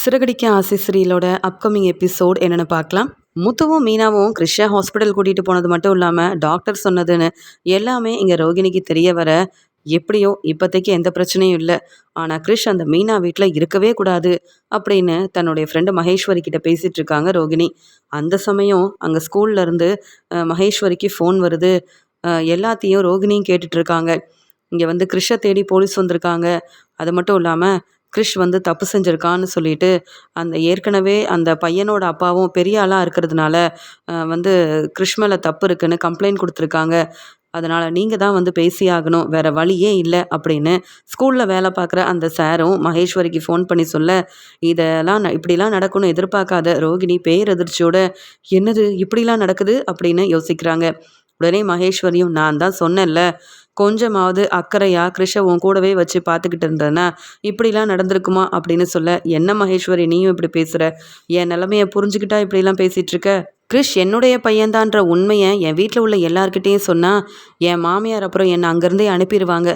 சிறகடிக்க ஆசை சீரியலோட upcoming episode என்னென்னு பார்க்கலாம். முத்துவும் மீனாவும் கிருஷ்ணா ஹாஸ்பிட்டல் கூட்டிகிட்டு போனது மட்டும் இல்லாமல் டாக்டர் சொன்னதுன்னு எல்லாமே இங்கே ரோகிணிக்கு தெரிய வர, எப்படியோ இப்போதைக்கு எந்த பிரச்சனையும் இல்லை, ஆனால் கிருஷ் அந்த மீனா வீட்டில் இருக்கவே கூடாது அப்படின்னு தன்னுடைய ஃப்ரெண்டு மகேஸ்வரி கிட்ட பேசிகிட்டு இருக்காங்க ரோகிணி. அந்த சமயம் அங்கே ஸ்கூல்லேருந்து மகேஸ்வரிக்கு ஃபோன் வருது. எல்லாத்தையும் ரோகிணியும் கேட்டுட்டு இருக்காங்க. இங்கே வந்து கிருஷை தேடி போலீஸ் வந்திருக்காங்க. அது மட்டும் இல்லாமல் கிறிஷ் வந்து தப்பு செஞ்சுருக்கான்னு சொல்லிட்டு ஏற்கனவே அந்த பையனோட அப்பாவும் பெரிய ஆளாக இருக்கிறதுனால வந்து கிறிஷ் மேலே தப்பு இருக்குன்னு கம்ப்ளைண்ட் கொடுத்துருக்காங்க. அதனால் நீங்கள் தான் வந்து பேசியாகணும், வேறு வழியே இல்லை அப்படின்னு ஸ்கூலில் வேலை பார்க்குற அந்த சாரும் மகேஸ்வரிக்கு ஃபோன் பண்ணி சொல்ல, இதெல்லாம் இப்படிலாம் நடக்கும்னு எதிர்பார்க்காத ரோகிணி பேரதிர்ச்சியோட என்னது இப்படிலாம் நடக்குது அப்படின்னு யோசிக்கிறாங்க. உடனே மகேஸ்வரியும், நான் தான் சொன்னேன்ல, கொஞ்சமாவது அக்கறையாக கிருஷை உன் கூடவே வச்சு பார்த்துக்கிட்டு இருந்தேன்னா இப்படிலாம் நடந்திருக்குமா அப்படின்னு சொல்ல, என்ன மகேஸ்வரி நீயும் இப்படி பேசுகிற, என் நிலைமையை புரிஞ்சுக்கிட்டா இப்படிலாம் பேசிகிட்டு இருக்க? கிருஷ் என்னுடைய பையன்தான்ற உண்மையை என் வீட்டில் உள்ள எல்லார்கிட்டேயும் சொன்னால் என் மாமியார் அப்புறம் என்னை அங்கேருந்தே அனுப்பிடுவாங்க.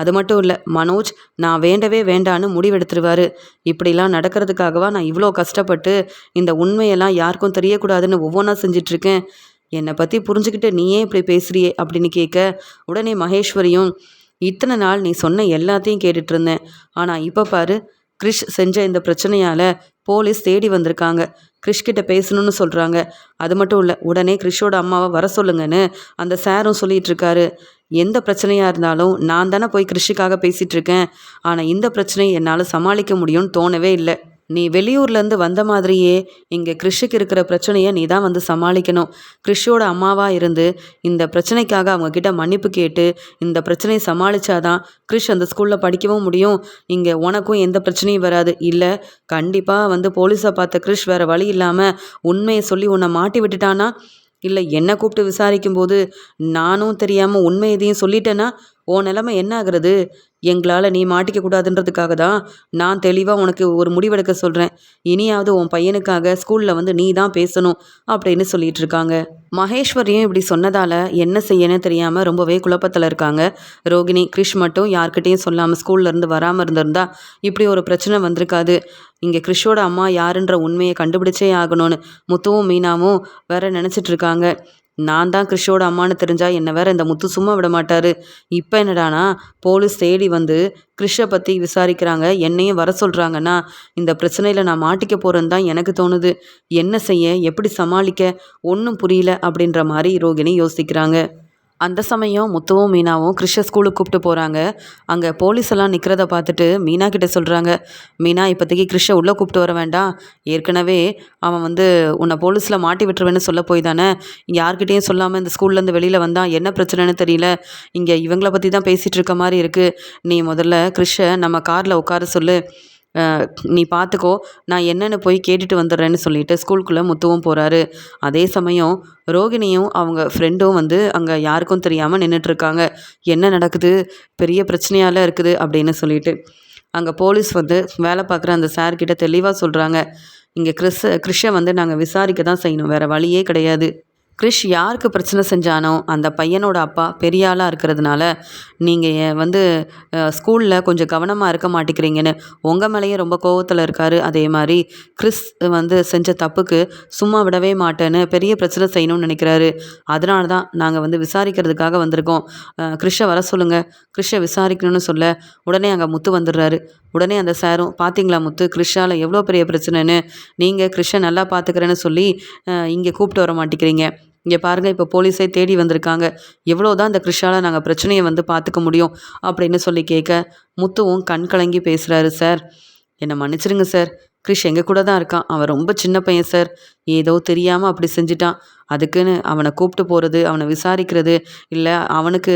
அது மட்டும் இல்லை, மனோஜ் நான் வேண்டவே வேண்டான்னு முடிவெடுத்துருவார். இப்படிலாம் நடக்கிறதுக்காகவா நான் இவ்வளோ கஷ்டப்பட்டு இந்த உண்மையெல்லாம் யாருக்கும் தெரியக்கூடாதுன்னு ஒவ்வொன்றா செஞ்சிட்ருக்கேன். என்னை பற்றி புரிஞ்சுக்கிட்டு நீயே இப்படி பேசுகிறியே அப்படின்னு கேட்க, உடனே மகேஸ்வரியும், இத்தனை நாள் நீ சொன்ன எல்லாத்தையும் கேட்டுட்டு இருந்தேன், ஆனால் இப்போ பாரு, கிறிஷ் செஞ்ச இந்த பிரச்சனையால் போலீஸ் தேடி வந்திருக்காங்க, கிறிஷ்கிட்ட பேசணும்னு சொல்கிறாங்க. அது மட்டும் இல்லை, உடனே கிறிஷோட அம்மாவை வர சொல்லுங்கன்னு அந்த சாரும் சொல்லிகிட்டு இருக்காரு. எந்த பிரச்சனையாக இருந்தாலும் நான் தானே போய் கிறிஷுக்காக பேசிகிட்டு இருக்கேன், ஆனால் இந்த பிரச்சனையை என்னால் சமாளிக்க முடியும்னு தோணவே இல்லை. நீ வெளியூர்லேருந்து வந்த மாதிரியே இங்கே கிறிஷுக்கு இருக்கிற பிரச்சனையை நீ தான் வந்து சமாளிக்கணும். கிறிஷோட அம்மாவாக இருந்து இந்த பிரச்சனைக்காக அவங்கக்கிட்ட மன்னிப்பு கேட்டு இந்த பிரச்சனையை சமாளித்தாதான் கிறிஷ் அந்த ஸ்கூலில் படிக்கவும் முடியும். இங்கே உனக்கும் எந்த பிரச்சனையும் வராது. இல்லை கண்டிப்பாக வந்து போலீஸை பார்த்த கிறிஷ் வேறு வழி இல்லாமல் உண்மையை சொல்லி உன்னை மாட்டி விட்டுட்டானா, இல்லை என்னை கூப்பிட்டு விசாரிக்கும்போது நானும் தெரியாமல் உண்மை எதையும் சொல்லிட்டேன்னா உன் நிலைமை என்ன ஆகுறது? எங்களால் நீ மாட்டிக்க கூடாதுன்றதுக்காக தான் நான் தெளிவாக உனக்கு ஒரு முடிவெடுக்க சொல்கிறேன். இனியாவது உன் பையனுக்காக ஸ்கூலில் வந்து நீ தான் பேசணும் அப்படின்னு சொல்லிட்டு இருக்காங்க. மகேஸ்வரியும் இப்படி சொன்னதால் என்ன செய்யணும்னு தெரியாமல் ரொம்பவே குழப்பத்தில் இருக்காங்க ரோகிணி. கிறிஷ் மட்டும் யார்கிட்டையும் சொல்லாமல் ஸ்கூல்லேருந்து வராமல் இருந்திருந்தா இப்படி ஒரு பிரச்சனை வந்திருக்காது. இங்கே கிறிஷோட அம்மா யாருன்ற உண்மையை கண்டுபிடிச்சே ஆகணும்னு முத்துவும் மீனாவும் வேற நினச்சிட்டு இருக்காங்க. நான் தான் கிறிஷோட அம்மானு தெரிஞ்சால் என்னை வேற இந்த முத்து சும்மா விட மாட்டார். இப்போ என்னடானா போலீஸ் தேடி வந்து கிறிஷை பற்றி விசாரிக்கிறாங்க, என்னையும் வர சொல்கிறாங்கன்னா இந்த பிரச்சனையில் நான் மாட்டிக்க போகிறேன்னு தான் எனக்கு தோணுது. என்ன செய்ய, எப்படி சமாளிக்க ஒன்றும் புரியல அப்படின்ற மாதிரி ரோகிணி யோசிக்கிறாங்க. அந்த சமயம் முத்துவும் மீனாவும் கிறிஷை ஸ்கூலுக்கு கூப்பிட்டு போகிறாங்க. அங்கே போலீஸ் எல்லாம் நிற்கிறத பார்த்துட்டு மீனா கிட்ட சொல்கிறாங்க, மீனா இப்போதைக்கு கிறிஷை உள்ளே கூப்பிட்டு வர வேண்டாம், ஏற்கனவே அவன் வந்து உன்னை போலீஸில் மாட்டி விட்டுருவேன்னு சொல்ல போய் தானே யார்கிட்டையும் சொல்லாமல் இந்த ஸ்கூல்லேருந்து வெளியில் வந்தான், என்ன பிரச்சனைன்னு தெரியல, இங்கே இவங்கள பற்றி தான் பேசிகிட்டு இருக்க மாதிரி இருக்குது. நீ முதல்ல கிறிஷை நம்ம காரில் உட்கார சொல்லு, நீ பார்த்துக்கோ, நான் என்னென்னு போய் கேட்டுட்டு வந்துடுறேன்னு சொல்லிட்டு ஸ்கூலுக்குள்ளே முத்துவும் போகிறாரு. அதே சமயம் ரோகிணியும் அவங்க ஃப்ரெண்டும் வந்து அங்கே யாருக்கும் தெரியாமல் நின்றுட்டுருக்காங்க. என்ன நடக்குது, பெரிய பிரச்சனையால் இருக்குது அப்படின்னு சொல்லிட்டு அங்கே போலீஸ் வந்து வேலை பார்க்குற அந்த சார்கிட்ட தெளிவாக சொல்கிறாங்க, இங்கே கிறிஷை வந்து நாங்கள் விசாரிக்க தான் செய்யணும், வேறு வழியே கிடையாது. கிறிஷ் யாருக்கு பிரச்சனை செஞ்சானோ அந்த பையனோட அப்பா பெரிய ஆளாக இருக்கிறதுனால நீங்கள் வந்து ஸ்கூலில் கொஞ்சம் கவனமாக இருக்க மாட்டேங்கிறீங்கன்னு உங்கள் மேலேயே ரொம்ப கோவத்தில் இருக்கார். அதே மாதிரி கிறிஸ் வந்து செஞ்ச தப்புக்கு சும்மா விடவே மாட்டேன்னு பெரிய பிரச்சனை செய்யணும்னு நினைக்கிறாரு. அதனால தான் நாங்கள் வந்து விசாரிக்கிறதுக்காக வந்திருக்கோம், கிறிஷை வர சொல்லுங்கள், கிறிஷை விசாரிக்கணும்னு சொல்ல உடனே அங்கே முத்து வந்துடுறாரு. உடனே அந்த சாரும், பார்த்தீங்களா முத்து, கிறிஷால் எவ்வளோ பெரிய பிரச்சனைன்னு, நீங்கள் கிறிஷை நல்லா பார்த்துக்கிறேன்னு சொல்லி இங்கே கூப்பிட்டு வர மாட்டேங்கிறீங்க, இங்கே பாருங்கள் இப்போ போலீஸே தேடி வந்திருக்காங்க, எவ்வளோ தான் இந்த கிறிஷால் நாங்கள் பிரச்சனையை வந்து பார்த்துக்க முடியும் அப்படின்னு சொல்லி கேட்க, முத்துவும் கண் கலங்கி பேசுகிறாரு. சார் என்னை மன்னிச்சிடுங்க சார், கிறிஷ் எங்கள் கூட தான் இருக்கான், அவன் ரொம்ப சின்ன பையன் சார், ஏதோ தெரியாமல் அப்படி செஞ்சிட்டான், அதுக்குன்னு அவனை கூப்பிட்டு போகிறது, அவனை விசாரிக்கிறது, இல்லை அவனுக்கு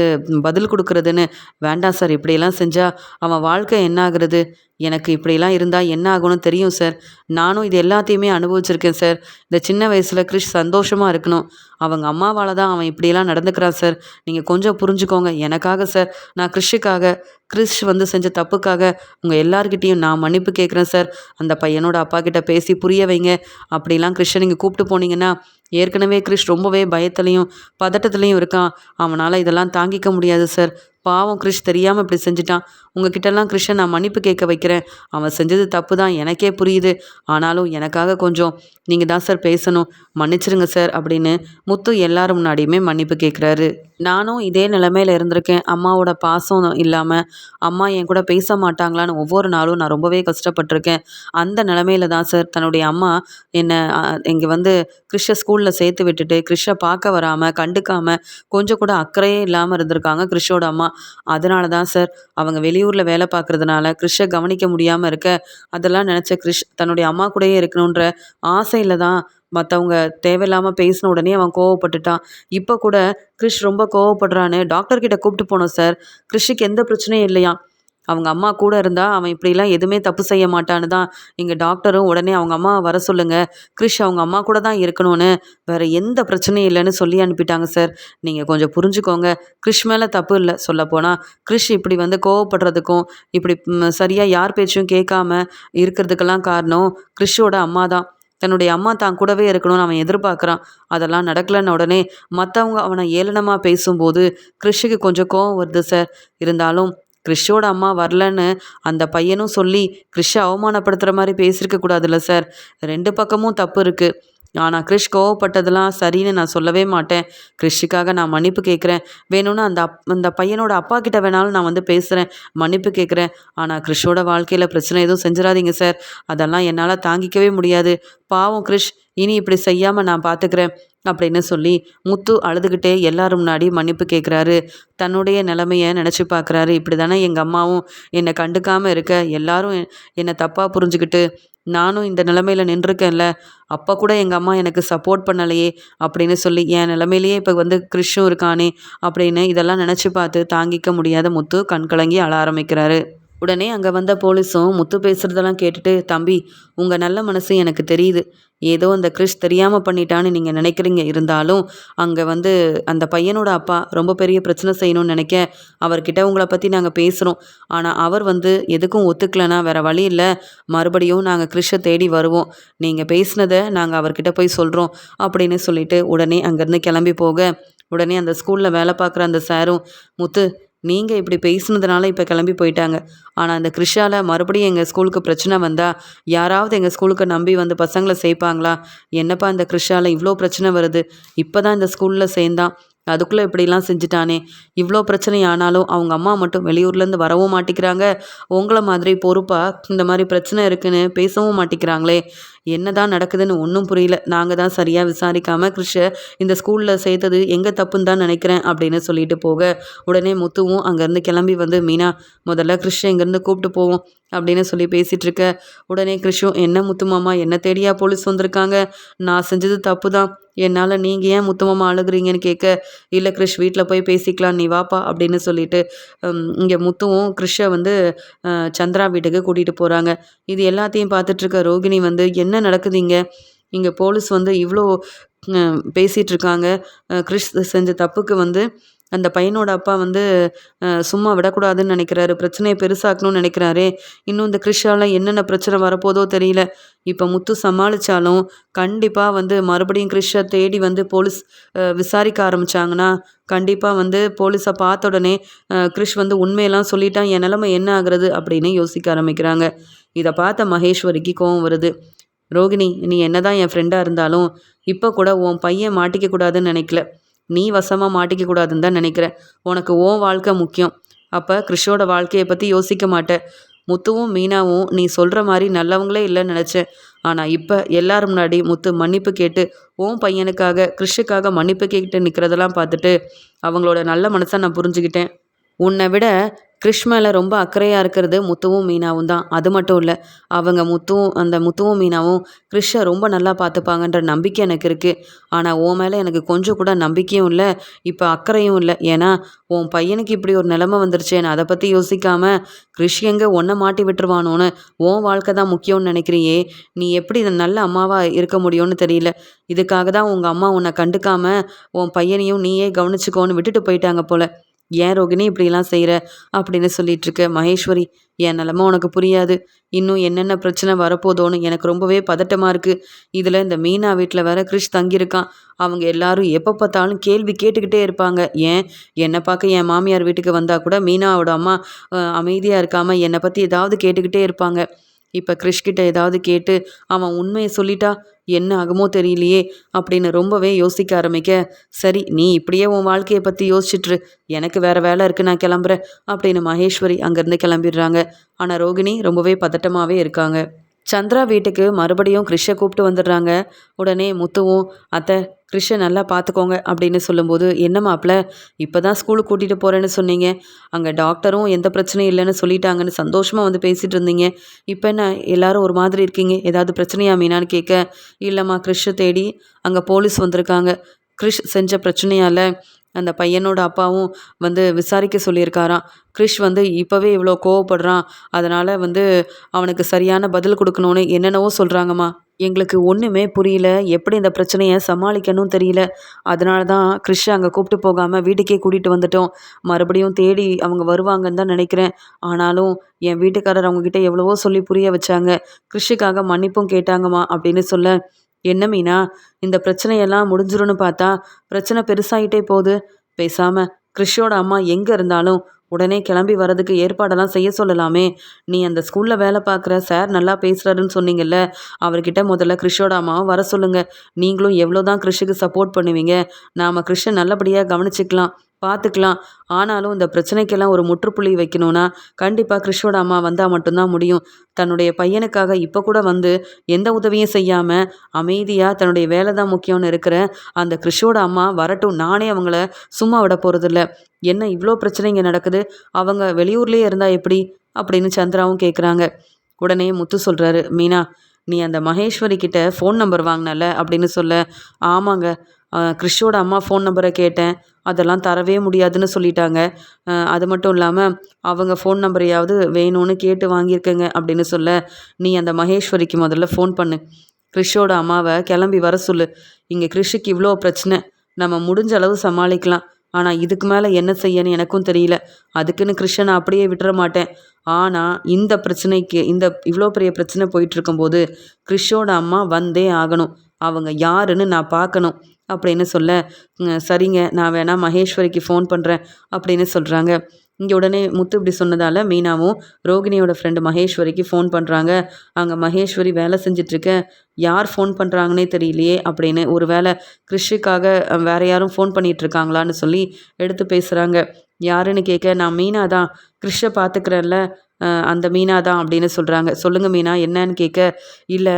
பதில் கொடுக்குறதுன்னு வேண்டாம் சார். இப்படியெல்லாம் செஞ்சால் அவன் வாழ்க்கை என்ன ஆகுறது, எனக்கு இப்படிலாம் இருந்தால் என்ன ஆகணும்னு தெரியும் சார், நானும் இது எல்லாத்தையுமே அனுபவிச்சிருக்கேன் சார். இந்த சின்ன வயசில் கிறிஷ் சந்தோஷமாக இருக்கணும், அவங்க அம்மாவால் தான் அவன் இப்படியெல்லாம் நடந்துக்கிறான் சார், நீங்கள் கொஞ்சம் புரிஞ்சுக்கோங்க, எனக்காக சார், நான் கிறிஷுக்காக, கிறிஷ் வந்து செஞ்ச தப்புக்காக உங்கள் எல்லார்கிட்டேயும் நான் மன்னிப்பு கேட்குறேன் சார். அந்த பையனோட அப்பா கிட்ட பேசி புரிய வைங்க. அப்படிலாம் கிறிஷை நீங்கள் கூப்பிட்டு போனீங்கன்னா ஏற்கனவே கிறிஷ் ரொம்பவே பயத்துலையும் பதட்டத்துலேயும் இருக்கான், அவனால் இதெல்லாம் தாங்கிக்க முடியாது சார், பாவம் கிறிஷ் தெரியாமல் இப்படி செஞ்சுட்டான். உங்ககிட்டலாம் கிறிஷை நான் மன்னிப்பு கேட்க வைக்கிறேன். அவன் செஞ்சது தப்பு தான், எனக்கே புரியுது. ஆனாலும் எனக்காக கொஞ்சம் நீங்கள் தான் சார் பேசணும். மன்னிச்சிருங்க சார் அப்படின்னு முத்து எல்லாரும் முன்னாடியுமே மன்னிப்பு கேட்குறாரு. நானும் இதே நிலைமையில இருந்திருக்கேன். அம்மாவோட பாசம் இல்லாமல் அம்மா என் கூட பேச மாட்டாங்களான்னு ஒவ்வொரு நாளும் நான் ரொம்பவே கஷ்டப்பட்டிருக்கேன். அந்த நிலமையில தான் சார் தன்னுடைய அம்மா என்னை இங்கே வந்து கிறிஷை ஸ்கூலில் சேர்த்து விட்டுட்டு கிறிஷை பார்க்க வராமல் கண்டுக்காமல் கொஞ்சம் கூட அக்கறையே இல்லாமல் இருந்திருக்காங்க கிறிஷோட அம்மா. அதனால தான் சார் அவங்க வெளியூரில் வேலை பார்க்குறதுனால கிறிஷை கவனிக்க முடியாமல் இருக்க அதெல்லாம் நினச்ச கிறிஷ் தன்னுடைய அம்மா கூடயே இருக்கணுன்ற ஆசையில் தான் மற்றவங்க தேவையில்லாமல் பேசின உடனே அவன் கோவப்பட்டுட்டான். இப்போ கூட கிறிஷ் ரொம்ப கோவப்படுறான்னு டாக்டர்கிட்ட கூப்பிட்டு போனோம் சார். கிறிஷுக்கு எந்த பிரச்சனையும் இல்லையா. அவங்க அம்மா கூட இருந்தா அவன் இப்படிலாம் எதுவுமே தப்பு செய்ய மாட்டான்னு தான் இங்கே டாக்டரும் உடனே அவங்க அம்மா வர சொல்லுங்க, கிறிஷ் அவங்க அம்மா கூட தான் இருக்கணும்னு, வேற எந்த பிரச்சனையும் இல்லைன்னு சொல்லி அனுப்பிட்டாங்க சார். நீங்கள் கொஞ்சம் புரிஞ்சுக்கோங்க. கிறிஷ் மேலே தப்பு இல்லை. சொல்லப்போனால் கிறிஷ் இப்படி வந்து கோவப்படுறதுக்கும் இப்படி சரியாக யார் பேச்சும் கேட்காம இருக்கிறதுக்கெல்லாம் காரணம் கிறிஷோட அம்மா தான். தன்னுடைய அம்மா தான் கூடவே இருக்கணும்னு அவன் எதிர்பார்க்குறான். அதெல்லாம் நடக்கலைன்னு உடனே மற்றவங்க அவனை ஏளனமாக பேசும்போது கிறிஷுக்கு கொஞ்சம் கோவம் வருது சார். இருந்தாலும் கிறிஷோட அம்மா வரலன்னு அந்த பையனும் சொல்லி கிறிஷை அவமானப்படுத்துகிற மாதிரி பேசியிருக்க கூடாதுல்ல சார். 2 பக்கமும் தப்பு இருக்குது. ஆனால் கிறிஷ் கோவப்பட்டதெல்லாம் சரின்னு நான் சொல்லவே மாட்டேன். கிறிஷுக்காக நான் மன்னிப்பு கேட்குறேன். வேணும்னா அந்த பையனோட அப்பா கிட்ட வேணாலும் நான் வந்து பேசுகிறேன், மன்னிப்பு கேட்குறேன். ஆனால் கிறிஷோட வாழ்க்கையில் பிரச்சனை எதுவும் செஞ்சிடாதீங்க சார். அதெல்லாம் என்னால் தாங்கிக்கவே முடியாது. பாவம் கிறிஷ், இனி இப்படி செய்யாமல் நான் பார்த்துக்கிறேன் அப்படின்னு சொல்லி முத்து அழுதுகிட்டே எல்லாரும் முன்னாடி மன்னிப்பு கேட்குறாரு. தன்னுடைய நிலைமையை நினச்சி பார்க்குறாரு. இப்படி தானே எங்கள் அம்மாவும் என்னை கண்டுக்காமல் இருக்க எல்லாரும் என்னை தப்பாக புரிஞ்சுக்கிட்டு நானும் இந்த நிலமையில நின்றுருக்கேன்ல, அப்போ கூட எங்கள் அம்மா எனக்கு சப்போர்ட் பண்ணலையே அப்படின்னு சொல்லி என் நிலமையிலேயே இப்போ வந்து கிறிஷும் இருக்கானே அப்படின்னு இதெல்லாம் நினச்சி பார்த்து தாங்கிக்க முடியாத முத்து கண் கலங்கி அழ ஆரம்பிக்கிறாரு. உடனே அங்கே வந்த போலீஸும் முத்து பேசுகிறதெல்லாம் கேட்டுட்டு, தம்பி உங்கள் நல்ல மனசு எனக்கு தெரியுது. ஏதோ அந்த கிறிஷ் தெரியாமல் பண்ணிட்டான்னு நீங்கள் நினைக்கிறீங்க. இருந்தாலும் அங்கே வந்து அந்த பையனோட அப்பா ரொம்ப பெரிய பிரச்சனை செய்யணும்னு நினைக்க அவர்கிட்ட உங்களை பற்றி நாங்கள் பேசுகிறோம். ஆனால் அவர் வந்து எதுக்கும் ஒத்துக்கலைன்னா வேறு வழி இல்லை, மறுபடியும் நாங்கள் கிறிஷை தேடி வருவோம். நீங்கள் பேசினதை நாங்கள் அவர்கிட்ட போய் சொல்கிறோம் அப்படின்னு சொல்லிட்டு உடனே அங்கேருந்து கிளம்பி போக உடனே அந்த ஸ்கூலில் வேலை பார்க்குற அந்த சாரும், முத்து நீங்கள் இப்படி பேசுனதுனால இப்போ கிளம்பி போயிட்டாங்க. ஆனால் அந்த கிறிஷால் மறுபடியும் எங்கள் ஸ்கூலுக்கு பிரச்சனை வந்தால் யாராவது எங்கள் ஸ்கூலுக்கு நம்பி வந்து பசங்களை சேர்ப்பாங்களா? என்னப்பா இந்த கிறிஷால் இவ்வளோ பிரச்சனை வருது, இப்போ தான் இந்த ஸ்கூலில் சேர்ந்தான், அதுக்குள்ளே இப்படிலாம் செஞ்சுட்டானே. இவ்வளோ பிரச்சனை ஆனாலும் அவங்க அம்மா மட்டும் வெளியூர்லேருந்து வரவும் மாட்டேங்கிறாங்க. உங்களை மாதிரி பொறுப்பாக இந்த மாதிரி பிரச்சனை இருக்குன்னு பேசவும் மாட்டேங்கிறாங்களே. என்ன தான் நடக்குதுன்னு ஒன்றும் புரியல. நாங்கள் தான் சரியாக விசாரிக்காமல் கிறிஷை இந்த ஸ்கூலில் சேர்த்தது எங்கள் தப்புன்னு தான் நினைக்கிறேன் அப்படின்னு சொல்லிட்டு போக உடனே முத்துவும் அங்கேருந்து கிளம்பி வந்து, மீனா முதல்ல கிறிஷை இங்கேருந்து கூப்பிட்டு போவோம் அப்படின்னு சொல்லி பேசிகிட்டு இருக்க உடனே கிறிஷும், என்ன முத்து மாமா என்ன தேடியா போலீஸ் வந்திருக்காங்க? நான் செஞ்சது தப்பு தான். என்னால் நீங்கள் ஏன் முத்து மாமா அழுகுறீங்கன்னு கேட்க, இல்லை கிறிஷ் வீட்டில் போய் பேசிக்கலாம், நீ வாப்பா அப்படின்னு சொல்லிட்டு இங்கே முத்துவும் கிறிஷை வந்து சந்திரா வீட்டுக்கு கூட்டிகிட்டு போகிறாங்க. இது எல்லாத்தையும் பார்த்துட்ருக்க ரோகிணி வந்து, என்ன நடக்குது இங்கே போலீஸ் வந்து இவ்வளோ பேசிகிட்டு இருக்காங்க. கிறிஷ் செஞ்ச தப்புக்கு வந்து அந்த பையனோட அப்பா வந்து சும்மா விடக்கூடாதுன்னு நினைக்கிறாரு, பிரச்சனையை பெருசாக்கணும்னு நினைக்கிறாரே. இன்னும் இந்த கிறிஷால் என்னென்ன பிரச்சனை வரப்போதோ தெரியல. இப்போ முத்து சமாளித்தாலும் கண்டிப்பாக வந்து மறுபடியும் கிறிஷை தேடி வந்து போலீஸ் விசாரிக்க ஆரம்பித்தாங்கன்னா கண்டிப்பாக வந்து போலீஸை பார்த்த உடனே கிறிஷ் வந்து உண்மையெல்லாம் சொல்லிட்டான், என் நிலைமை என்ன ஆகுறது அப்படின்னு யோசிக்க ஆரம்பிக்கிறாங்க. இதை பார்த்த மகேஸ்வரிக்கு கோவம் வருது. ரோகிணி, நீ என்னதான் என் ஃப்ரெண்டாக இருந்தாலும் இப்போ கூட உன் பையன் மாட்டிக்க கூடாதுன்னு நினைக்கல, நீ வசமாக மாட்டிக்க கூடாதுன்னு தான் நினைக்கிறேன். உனக்கு உன் வாழ்க்கை முக்கியம். அப்போ கிறிஷோட வாழ்க்கையை பற்றி யோசிக்க மாட்டேன். முத்துவும் மீனாவும் நீ சொல்கிற மாதிரி நல்லவங்களே இல்லைன்னு நினச்சேன். ஆனால் இப்போ எல்லாரும் முன்னாடி முத்து மன்னிப்பு கேட்டு உன் பையனுக்காக கிறிஷுக்காக மன்னிப்பு கேட்டு நிற்கிறதெல்லாம் பார்த்துட்டு அவங்களோட நல்ல மனசை நான் புரிஞ்சுக்கிட்டேன். உன்னை விட கிறிஷ் மேலே ரொம்ப அக்கறையாக இருக்கிறது முத்துவும் மீனாவும் தான். அது மட்டும் இல்லை, அவங்க முத்துவும் மீனாவும் கிறிஷை ரொம்ப நல்லா பார்த்துப்பாங்கன்ற நம்பிக்கை எனக்கு இருக்குது. ஆனால் உன் மேலே எனக்கு கொஞ்சம் கூட நம்பிக்கையும் இல்லை, இப்போ அக்கறையும் இல்லை. ஏன்னா உன் பையனுக்கு இப்படி ஒரு நிலைமை வந்துருச்சு, நான் அதை பற்றி யோசிக்காமல் கிறிஷ் எங்கே ஒன்றை மாட்டி விட்டுருவானோன்னு உன் வாழ்க்கை தான் முக்கியம்னு நினைக்கிறியே. நீ எப்படி நல்ல அம்மாவாக இருக்க முடியும்னு தெரியல. இதுக்காக தான் உங்கள் அம்மா உன்னை கண்டுக்காமல் உன் பையனையும் நீயே கவனிச்சுக்கோன்னு விட்டுட்டு போயிட்டாங்க போல. ஏன் ரோகிணி இப்படிலாம் செய்கிற அப்படின்னு சொல்லிட்டு இருக்க. மகேஸ்வரி, என் நிலமை உனக்கு புரியாது. இன்னும் என்னென்ன பிரச்சனை வரப்போதோன்னு எனக்கு ரொம்பவே பதட்டமாக இருக்குது. இதில் இந்த மீனா வீட்டில் வேற கிறிஷ் தங்கியிருக்கான். அவங்க எல்லாரும் எப்போ பார்த்தாலும் கேள்வி கேட்டுக்கிட்டே இருப்பாங்க. ஏன் என்னை பார்க்க என் மாமியார் வீட்டுக்கு வந்தால் கூட மீனாவோட அம்மா அமைதியாக இருக்காமல் என்னை பற்றி ஏதாவது கேட்டுக்கிட்டே இருப்பாங்க. இப்போ கிறிஷ்கிட்ட ஏதாவது கேட்டு அவன் உண்மையை சொல்லிட்டா என்ன ஆகுமோ தெரியலையே அப்படின்னு ரொம்பவே யோசிக்க ஆரம்பிக்க, சரி நீ இப்படியே உன் வாழ்க்கையை பற்றி யோசிச்சுட்ரு, எனக்கு வேற வேலை இருக்குது, நான் கிளம்புறேன் அப்படின்னு மகேஸ்வரி அங்கேருந்து கிளம்பிடுறாங்க. ஆனால் ரோகிணி ரொம்பவே பதட்டமாகவே இருக்காங்க. சந்திரா வீட்டுக்கு மறுபடியும் கிறிஷை கூப்பிட்டு வந்துடுறாங்க. உடனே முத்துவும், அத்தை கிறிஷை நல்லா பார்த்துக்கோங்க அப்படின்னு சொல்லும்போது, என்ன மாப்பிள்ள இப்போ தான் ஸ்கூலுக்கு கூட்டிகிட்டு போகிறேன்னு சொன்னீங்க, அங்கே டாக்டரும் எந்த பிரச்சனையும் இல்லைன்னு சொல்லிட்டாங்கன்னு சந்தோஷமாக வந்து பேசிகிட்டு இருந்தீங்க, இப்போ என்ன எல்லாரும் ஒரு மாதிரி இருக்கீங்க, ஏதாவது பிரச்சனையா மீனான்னு கேட்க, இல்லைம்மா கிறிஷை தேடி அங்கே போலீஸ் வந்திருக்காங்க, கிறிஷ் செஞ்ச பிரச்சனையால் அந்த பையனோட அப்பாவும் வந்து விசாரிக்க சொல்லியிருக்காராம். கிறிஷ் வந்து இப்போவே இவ்வளோ கோவப்படுறான், அதனால் வந்து அவனுக்கு சரியான பதில் கொடுக்கணும்னு என்னென்னவோ சொல்கிறாங்கம்மா. எங்களுக்கு ஒன்றுமே புரியல, எப்படி இந்த பிரச்சனையை சமாளிக்கணும் தெரியல. அதனால தான் கிறிஷை அங்கே கூப்பிட்டு போகாமல் வீட்டுக்கே கூட்டிகிட்டு வந்துட்டோம். மறுபடியும் தேடி அவங்க வருவாங்கன்னு தான் நினைக்கிறேன். ஆனாலும் என் வீட்டுக்காரர் அவங்கக்கிட்ட எவ்வளவோ சொல்லி புரிய வச்சாங்க. கிறிஷுக்காக மன்னிப்பும் கேட்டாங்கம்மா அப்படின்னு சொல்ல, என்ன மீனா இந்த பிரச்சனையெல்லாம் முடிஞ்சிரும்னு பார்த்தா பிரச்சனை பெருசாகிட்டே போகுது. பேசாமல் கிறிஷோட அம்மா எங்கே இருந்தாலும் உடனே கிளம்பி வரதுக்கு ஏற்பாடெல்லாம் செய்ய சொல்லலாமே. நீ அந்த ஸ்கூலில் வேலை பார்க்குற சார் நல்லா பேசுகிறாருன்னு சொன்னீங்கல்ல, அவர்கிட்ட முதல்ல கிறிஷோட அம்மாவை வர சொல்லுங்கள். நீங்களும் எவ்வளோ தான் கிறிஷுக்கு சப்போர்ட் பண்ணுவீங்க, நாம் கிறிஷை நல்லபடியாக கவனிச்சிக்கலாம், பார்த்துக்கலாம். ஆனாலும் இந்த பிரச்சனைக்கெல்லாம் ஒரு முற்றுப்புள்ளி வைக்கணும்னா கண்டிப்பாக கிறிஷோட அம்மா வந்தால் மட்டும்தான் முடியும். தன்னுடைய பையனுக்காக இப்போ கூட வந்து எந்த உதவியும் செய்யாமல் அமைதியாக தன்னுடைய வேலை தான் முக்கியம்னு இருக்கிற அந்த கிறிஷோட அம்மா வரட்டும், நானே அவங்கள சும்மா விட போகிறதில்ல. என்ன இவ்வளோ பிரச்சனை இங்கே நடக்குது, அவங்க வெளியூர்லேயே இருந்தால் எப்படி அப்படின்னு சந்திராவும் கேட்குறாங்க. உடனே முத்து சொல்கிறாரு, மீனா நீ அந்த மகேஸ்வரி கிட்ட ஃபோன் நம்பர் வாங்கினல அப்படின்னு சொல்ல, ஆமாங்க கிறிஷோட அம்மா ஃபோன் நம்பரை கேட்டேன், அதெல்லாம் தரவே முடியாதுன்னு சொல்லிட்டாங்க. அது மட்டும் இல்லாமல் அவங்க ஃபோன் நம்பரையாவது வேணும்னு கேட்டு வாங்கியிருக்கேங்க அப்படின்னு சொல்ல, நீ அந்த மகேஸ்வரிக்கு முதல்ல ஃபோன் பண்ணு, கிறிஷோட அம்மாவை கிளம்பி வர சொல்லு. இங்கே கிறிஷுக்கு இவ்வளோ பிரச்சனை, நம்ம முடிஞ்ச அளவு சமாளிக்கலாம். ஆனால் இதுக்கு மேலே என்ன செய்யன்னு எனக்கும் தெரியல. அதுக்குன்னு கிறிஷை நான் அப்படியே விட்டுற மாட்டேன். ஆனால் இந்த பிரச்சனைக்கு இவ்வளோ பெரிய பிரச்சனை போயிட்டுருக்கும்போது கிறிஷோட அம்மா வந்தே ஆகணும். அவங்க யாருன்னு நான் பார்க்கணும் அப்படின்னு சொல்ல, சரிங்க நான் வேணா மகேஸ்வரிக்கு ஃபோன் பண்ணுறேன் அப்படின்னு சொல்கிறாங்க. இங்கே உடனே முத்து இப்படி சொன்னதால் மீனாவும் ரோகிணியோட ஃப்ரெண்டு மகேஸ்வரிக்கு ஃபோன் பண்ணுறாங்க. அங்கே மகேஸ்வரி வேலை செஞ்சிட்ருக்க, யார் ஃபோன் பண்ணுறாங்கன்னே தெரியலையே அப்படின்னு, ஒரு வேளை கிறிஷுக்காக வேறு யாரும் ஃபோன் பண்ணிகிட்ருக்காங்களான்னு சொல்லி எடுத்து பேசுகிறாங்க. யாருன்னு கேட்க, நான் மீனா தான், கிறிஷை பார்த்துக்கிறேன்ல அந்த மீனா தான் அப்படின்னு சொல்கிறாங்க. சொல்லுங்கள் மீனா என்னன்னு கேட்க, இல்லை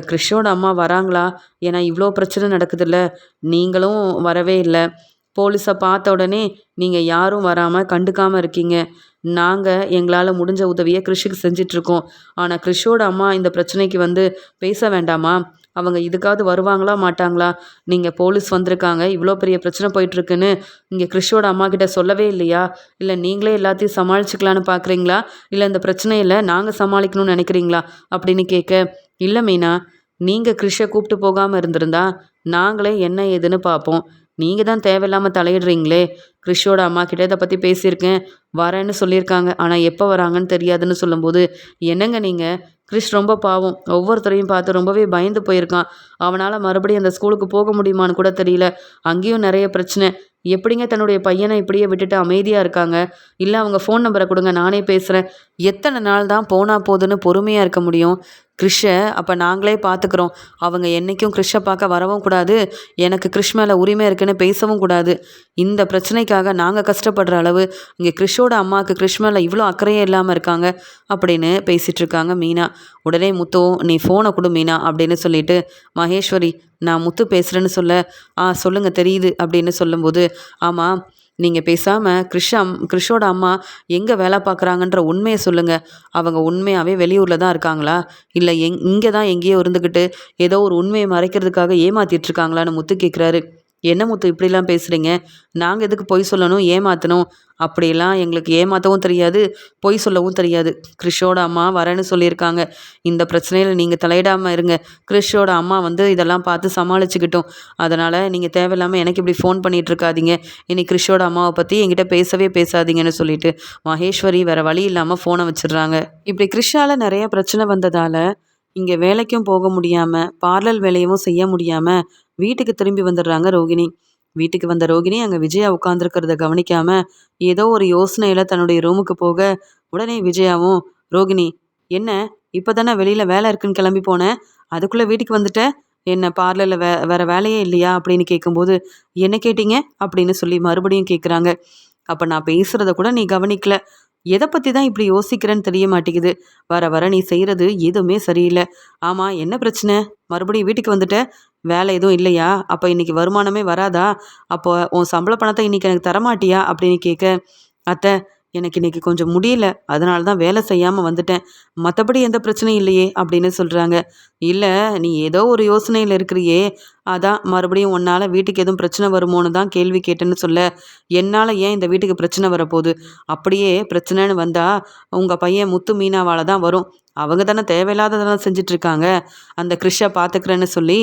கிறிஷோட அம்மா வராங்களா, ஏன்னா இவ்வளோ பிரச்சனை நடக்குதுல்ல, நீங்களும் வரவே இல்லை, போலீஸை பார்த்த உடனே நீங்கள் யாரும் வராமல் கண்டுக்காமல் இருக்கீங்க. நாங்கள் எங்களால் முடிஞ்ச உதவியை கிறிஷுக்கு செஞ்சிட்ருக்கோம். ஆனால் கிறிஷோட அம்மா இந்த பிரச்சனைக்கு வந்து பேச வேண்டாமா, அவங்க இதுக்காவது வருவாங்களா மாட்டாங்களா, நீங்கள் போலீஸ் வந்திருக்காங்க இவ்வளோ பெரிய பிரச்சனை போயிட்டுருக்குன்னு இங்கே கிறிஷோட அம்மா கிட்ட சொல்லவே இல்லையா, இல்லை நீங்களே எல்லாத்தையும் சமாளிச்சுக்கலான்னு பார்க்குறீங்களா, இல்லை இந்த பிரச்சனையில் நாங்கள் சமாளிக்கணும்னு நினைக்கிறீங்களா அப்படின்னு கேட்க, இல்லை மீனா நீங்கள் கிறிஷை கூப்பிட்டு போகாமல் இருந்திருந்தா நாங்களே என்ன ஏதுன்னு பார்ப்போம். நீங்கள் தான் தேவையில்லாமல் தலையிடுறீங்களே. கிறிஷோட அம்மா கிட்ட இதை பற்றி பேசியிருக்கேன், வரேன்னு சொல்லியிருக்காங்க, ஆனால் எப்போ வராங்கன்னு தெரியாதுன்னு சொல்லும்போது, என்னங்க நீங்கள், கிறிஷ் ரொம்ப பாவம், ஒவ்வொருத்தரையும் பார்த்து ரொம்பவே பயந்து போயிருக்கான். அவனால் மறுபடியும் அந்த ஸ்கூலுக்கு போக முடியுமான்னு கூட தெரியல. அங்கேயும் நிறைய பிரச்சனை. எப்படிங்க தன்னுடைய பையனை இப்படியே விட்டுட்டு அமைதியாக இருக்காங்க. இல்லை அவங்க ஃபோன் நம்பரை கொடுங்க, நானே பேசுகிறேன். எத்தனை நாள் தான் போனால் போதுன்னு பொறுமையாக இருக்க முடியும். கிறிஷை அப்போ நாங்களே பார்த்துக்குறோம். அவங்க என்றைக்கும் கிறிஷை பார்க்க வரவும் கூடாது, எனக்கு கிறிஷ் மேலே உரிமை இருக்குன்னு பேசவும் கூடாது. இந்த பிரச்சனைக்காக நாங்கள் கஷ்டப்படுற அளவு இங்கே கிறிஷோட அம்மாவுக்கு கிறிஷ் மேலே இவ்வளோ அக்கறையே இல்லாமல் இருக்காங்க அப்படின்னு பேசிகிட்டு இருக்காங்க மீனா. உடனே முத்து, நீ ஃபோனை கொடு மீனா அப்படின்னு சொல்லிட்டு, மகேஸ்வரி நான் முத்து பேசுகிறேன்னு சொல்ல, சொல்லுங்கள் தெரியுது அப்படின்னு சொல்லும்போது, ஆமாம் நீங்கள் பேசாமல் கிறிஷோட அம்மா எங்கே வேலை பார்க்குறாங்கன்ற உண்மையை சொல்லுங்கள். அவங்க உண்மையாகவே வெளியூரில் தான் இருக்காங்களா, இல்லை இங்கே தான் எங்கேயோ இருந்துக்கிட்டு ஏதோ ஒரு உண்மையை மறைக்கிறதுக்காக ஏமாற்றிட்டுருக்காங்களான்னு முத்து கேட்குறாரு. என்ன முத்து இப்படிலாம் பேசுறீங்க? நாங்க எதுக்கு பொய் சொல்லணும், ஏமாத்தணும்? அப்படியெல்லாம் எங்களுக்கு ஏமாத்தவும் தெரியாது, பொய் சொல்லவும் தெரியாது. கிறிஷோட அம்மா வரேன்னு சொல்லியிருக்காங்க. இந்த பிரச்சனையில நீங்க தலையிடாம இருங்க. கிறிஷோட அம்மா வந்து இதெல்லாம் பார்த்து சமாளிச்சுக்கிட்டும். அதனால நீங்க தேவையில்லாம எனக்கு இப்படி ஃபோன் பண்ணிட்டு இருக்காதீங்க. இனி கிறிஷோட அம்மாவ பத்தி என்கிட்ட பேசவே பேசாதீங்கன்னு சொல்லிட்டு, மகேஸ்வரி வேற வழி இல்லாம ஃபோன வச்சுடுறாங்க. இப்படி கிறிஷால நெறைய பிரச்சனை வந்ததால, இங்க வேலைக்கும் போக முடியாம, பார்லர் வேலையும் செய்ய முடியாம, வீட்டுக்கு திரும்பி வந்துடுறாங்க ரோகிணி. வீட்டுக்கு வந்த ரோகிணி அங்க விஜயா உட்காந்துருக்கிறத கவனிக்காம, ஏதோ ஒரு யோசனையில தன்னுடைய ரூமுக்கு போக, உடனே விஜயாவும், "ரோகிணி, என்ன இப்பதானே வெளியில வேலை இருக்குன்னு கிளம்பி போனேன். அதுக்குள்ள வீட்டுக்கு வந்துட்ட? என்ன பார்லர்ல வேற வேலையே இல்லையா?" அப்படின்னு கேட்கும்போது, "என்ன கேட்டீங்க?" அப்படின்னு சொல்லி மறுபடியும் கேட்குறாங்க. "அப்ப நான் பேசுறத கூட நீ கவனிக்கல. எத பத்தி தான் இப்படி யோசிக்கிறேன்னு தெரிய மாட்டேங்குது. வர வர நீ செய்றது எதுவுமே சரியில்ல. ஆமா, என்ன பிரச்சனை? மறுபடியும் வீட்டுக்கு வந்துட்ட? வேலை எதுவும் இல்லையா? அப்ப இன்னைக்கு வருமானமே வராதா? அப்போ உன் சம்பள பணத்த இன்னைக்கு எனக்கு தரமாட்டியா?" அப்படின்னு கேட்க, "அத்தை, எனக்கு இன்னைக்கு கொஞ்சம் முடியல. அதனால தான் வேலை செய்யாம வந்துட்டேன். மத்தபடி எந்த பிரச்சனையும் இல்லையே" அப்படின்னு சொல்றாங்க. "இல்ல, நீ ஏதோ ஒரு யோசனையில இருக்கிறியே. அதான் மறுபடியும் உன்னால வீட்டுக்கு எதுவும் பிரச்சனை வருமோன்னு தான் கேள்வி கேட்டேன்னு சொல்ல. என்னால ஏன் இந்த வீட்டுக்கு பிரச்சனை வரப்போகுது? அப்படியே பிரச்சனைன்னு வந்தா உங்க பையன் முத்து மீனாவால தான் வரும். அவங்க தானே தேவையில்லாததெல்லாம் செஞ்சுட்டு இருக்காங்க. அந்த கிறிஷ பார்த்துக்கிறேன்னு சொல்லி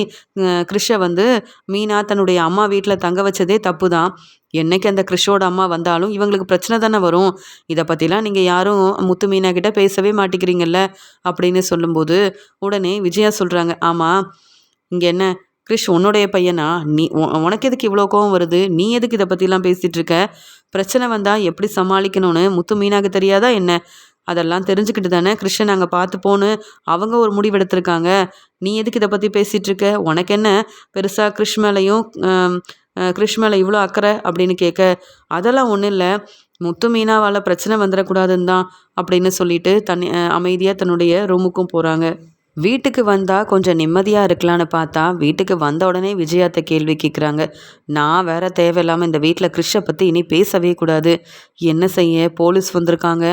கிறிஷ வந்து மீனா தன்னுடைய அம்மா வீட்ல தங்க வச்சதே தப்பு தான். என்னைக்கு அந்த கிறிஷோட அம்மா வந்தாலும் இவங்களுக்கு பிரச்சனை தானே வரும். இத பத்திலாம் நீங்க யாரும் முத்து மீனா கிட்ட பேசவே மாட்டேங்கிறீங்கல்ல" அப்படின்னு சொல்லும்போது, உடனே விஜயா சொல்றாங்க, "ஆமா, இங்க என்ன கிறிஷ் உன்னுடைய பையனா? நீ உனக்கு எதுக்கு இவ்வளோ கோவம் வருது? நீ எதுக்கு இத பத்திலாம் பேசிட்டு இருக்க? பிரச்சனை வந்தா எப்படி சமாளிக்கணும்னு முத்து மீனாக்கு தெரியாதா என்ன? அதெல்லாம் தெரிஞ்சுக்கிட்டு தானே கிறிஷ நாங்க பார்த்துப்போன்னு அவங்க ஒரு முடிவெடுத்திருக்காங்க. நீ எதுக்கு இத பத்தி பேசிட்டு இருக்க? உனக்கு என்ன பெருசா கிறிஷ் மேலயும் கிறிஷ் மேல இவ்வளோ அக்கறை?" அப்படின்னு கேட்க, "அதெல்லாம் ஒண்ணும் இல்ல. முத்து மீனாவால பிரச்சனை வந்துரக்கூடாதுன்னு தான்" அப்படின்னு சொல்லிட்டு அமைதியா தன்னுடைய ரூமுக்கும் போறாங்க. வீட்டுக்கு வந்தா கொஞ்சம் நிம்மதியா இருக்கலான்னு பார்த்தா, வீட்டுக்கு வந்த உடனே விஜயா அத்தை கேள்வி கேட்குறாங்க. நான் வேற தேவையில்லாம இந்த வீட்ல கிறிஷ பத்தி இனி பேசவே கூடாது. என்ன செய்ய? போலீஸ் வந்திருக்காங்க.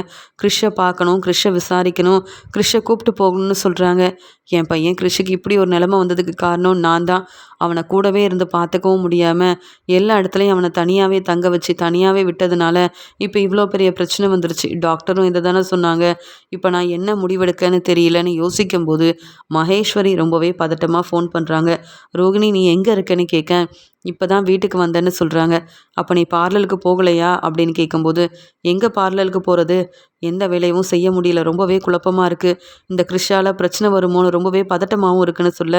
கிறிஷ பார்க்கணும், கிறிஷ விசாரிக்கணும், கிறிஷ கூப்பிட்டு போகணும்னு சொல்றாங்க. என் பையன் கிறிஷுக்கு இப்படி ஒரு நிலைமை வந்ததுக்கு காரணம் நான் தான். அவன கூடவே இருந்து பார்த்துக்கவும் முடியாம, எல்லா இடத்துலயும் அவன தனியாவே தங்க வச்சு, தனியாவே விட்டதுனால, இப்ப இவ்ளோ பெரிய பிரச்சனை வந்துருச்சு. டாக்டரும் இத தானே சொன்னாங்க. இப்ப நான் என்ன முடிவெடுக்கன்னு தெரியலன்னு யோசிக்கும்போது, மகேஸ்வரி ரொம்பவே பதட்டமா ஃபோன் பண்றாங்க. "ரோகிணி, நீ எங்க இருக்கன்னு?" கேட்க, "இப்பதான் வீட்டுக்கு வந்தேன்னு" சொல்றாங்க. "அப்ப நீ பார்லருக்கு போகலையா?" அப்படின்னு கேட்கும்போது, "எங்க பார்லருக்கு போறது? எந்த வேலையும் செய்ய முடியல. ரொம்பவே குழப்பமா இருக்கு. இந்த கிறிஷால பிரச்சனை வருமோன்னு ரொம்பவே பதட்டமாவும் இருக்குன்னு" சொல்ல,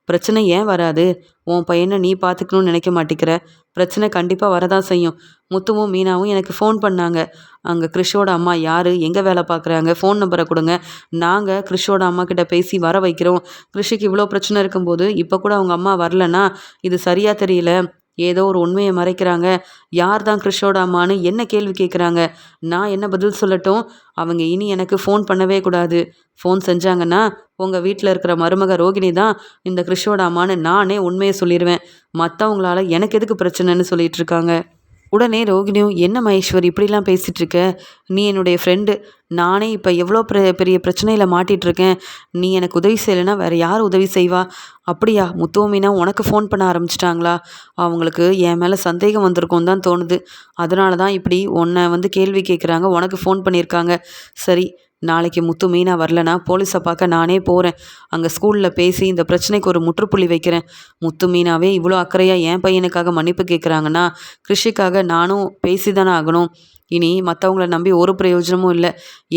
"பிரச்சனை ஏன் வராது? உன் பையன நீ பார்த்துக்கணும்னு நினைக்க மாட்டேங்கிற. பிரச்சனை கண்டிப்பா வரதான் செய்யும். முத்துவும் மீனாவும் எனக்கு ஃபோன் பண்ணாங்க. அங்க கிறிஷோட அம்மா யாரு? எங்க வேலை பார்க்குறாங்க? ஃபோன் நம்பர குடுங்க. நாங்க கிறிஷோட அம்மாகிட்ட பேசி வர வைக்கிறோம். கிறிஷுக்கு இவ்ளோ பிரச்சனை இருக்கும்போது, இப்ப கூட அவங்க அம்மா வரலன்னா, இது சரியா தெரியல. ஏதோ ஒரு உண்மைய மறைக்கிறாங்க. யார் தான் கிறிஷோட அம்மான்னு என்ன கேள்வி கேட்குறாங்க. நான் என்ன பதில் சொல்லட்டும்? அவங்க இனி எனக்கு ஃபோன் பண்ணவே கூடாது. ஃபோன் செஞ்சாங்கன்னா, உங்க வீட்ல இருக்கிற மருமக ரோகிணி தான் இந்த கிறிஷோட அம்மான்னு நானே உண்மைய சொல்லிருவேன். மத்தவங்களால எனக்கு எதுக்கு பிரச்சனைன்னு" சொல்லிட்டு இருக்காங்க. உடனே ரோகிணியும், "என்ன மகேஸ்வரி இப்படிலாம் பேசிட்டு இருக்க? நீ என்னுடைய ஃப்ரெண்டு. நானே இப்ப எவ்வளோ பெரிய பிரச்சனையில மாட்டிட்டு இருக்கேன். நீ எனக்கு உதவி செய்யலைன்னா வேற யார் உதவி செய்வா? அப்படியா? முத்துவும் மீனா உனக்கு ஃபோன் பண்ண ஆரம்பிச்சிட்டாங்களா? அவங்களுக்கு என் மேல சந்தேகம் வந்திருக்கும்னு தான் தோணுது. அதனால தான் இப்படி உன்னை வந்து கேள்வி கேட்குறாங்க. உனக்கு ஃபோன் பண்ணியிருக்காங்க. சரி, நாளைக்கு முத்து மீனா வரலனா போலீஸை பார்க்க நானே போகிறேன். அங்கே ஸ்கூலில் பேசி இந்த பிரச்சனைக்கு ஒரு முற்றுப்புள்ளி வைக்கிறேன். முத்து மீனாவே இவ்வளோ அக்கறையாக என் பையனுக்காக மன்னிப்பு கேட்குறாங்கன்னா, கிருஷிக்காக நானும் பேசி தானே ஆகணும். இனி மற்றவங்கள நம்பி ஒரு பிரயோஜனமும் இல்லை.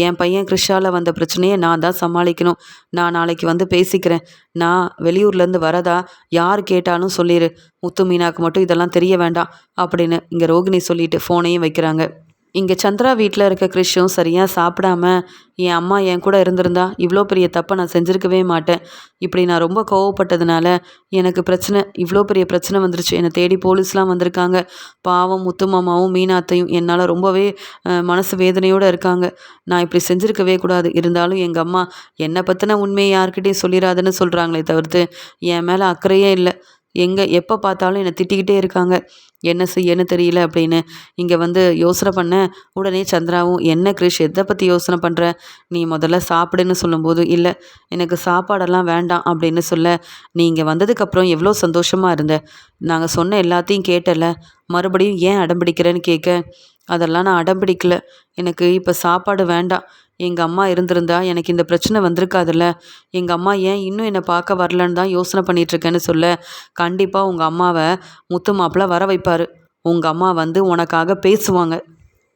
என் பையன் கிருஷால வந்த பிரச்சனையை நான் தான் சமாளிக்கணும். நான் நாளைக்கு வந்து பேசிக்கிறேன். நான் வெளியூர்லேருந்து வரதா யார் கேட்டாலும் சொல்லிடு. முத்து மீனாக்கு மட்டும் இதெல்லாம் தெரிய வேண்டாம்" அப்படின்னு இங்கே ரோகிணி சொல்லிட்டு ஃபோனையும் வைக்கிறாங்க. இங்கே சந்திரா வீட்டில் இருக்க கிறிஷும் சரியாக சாப்பிடாம, என் அம்மா என் கூட இருந்திருந்தா இவ்வளோ பெரிய தப்பை நான் செஞ்சுருக்கவே மாட்டேன். இப்படி நான் ரொம்ப கோவப்பட்டதுனால எனக்கு பிரச்சனை, இவ்வளோ பெரிய பிரச்சனை வந்துருச்சு. என்னை தேடி போலீஸ்லாம் வந்திருக்காங்க. பாவம் முத்து மாமாவும் மீனாத்தையும் என்னால் ரொம்பவே மனசு வேதனையோடு இருக்காங்க. நான் இப்படி செஞ்சுருக்கவே கூடாது. இருந்தாலும் எங்கள் அம்மா என்னை பற்றின உண்மையை யார்கிட்டையும் சொல்லிடாதுன்னு சொல்கிறாங்களே தவிர்த்து என் மேலே அக்கறையே இல்லை. எங்கே எப்போ பார்த்தாலும் என்னை திட்டிக்கிட்டே இருக்காங்க. என்ன செய்யன்னு தெரியல அப்படின்னு. இங்கே வந்து யோசனை பண்ணேன். உடனே சந்திராவும், என்ன கிரிஷ் எதை பற்றி யோசனை பண்ணுற? நீ முதல்ல சாப்பிடுன்னு சொல்லும்போது, இல்லை எனக்கு சாப்பாடெல்லாம் வேண்டாம் அப்படின்னு சொல்ல, நீ இங்கே வந்ததுக்கப்புறம் எவ்வளோ சந்தோஷமாக இருந்த. நாங்கள் சொன்ன எல்லாத்தையும் கேட்டல. மறுபடியும் ஏன் அடம்பிடிக்கிறேன்னு கேட்க, அதெல்லாம் நான் அடம்பிடிக்கல. எனக்கு இப்போ சாப்பாடு வேண்டாம். எங்கள் அம்மா இருந்திருந்தா எனக்கு இந்த பிரச்சனை வந்திருக்காதுல்ல. எங்கள் அம்மா ஏன் இன்னும் என்னை பார்க்க வரலன்னு தான் யோசனை பண்ணிகிட்ருக்கேன்னு சொல்ல, கண்டிப்பாக உங்கள் அம்மாவை முத்து மாப்பிள்ளை வர வைப்பார். உங்கள் அம்மா வந்து உனக்காக பேசுவாங்க.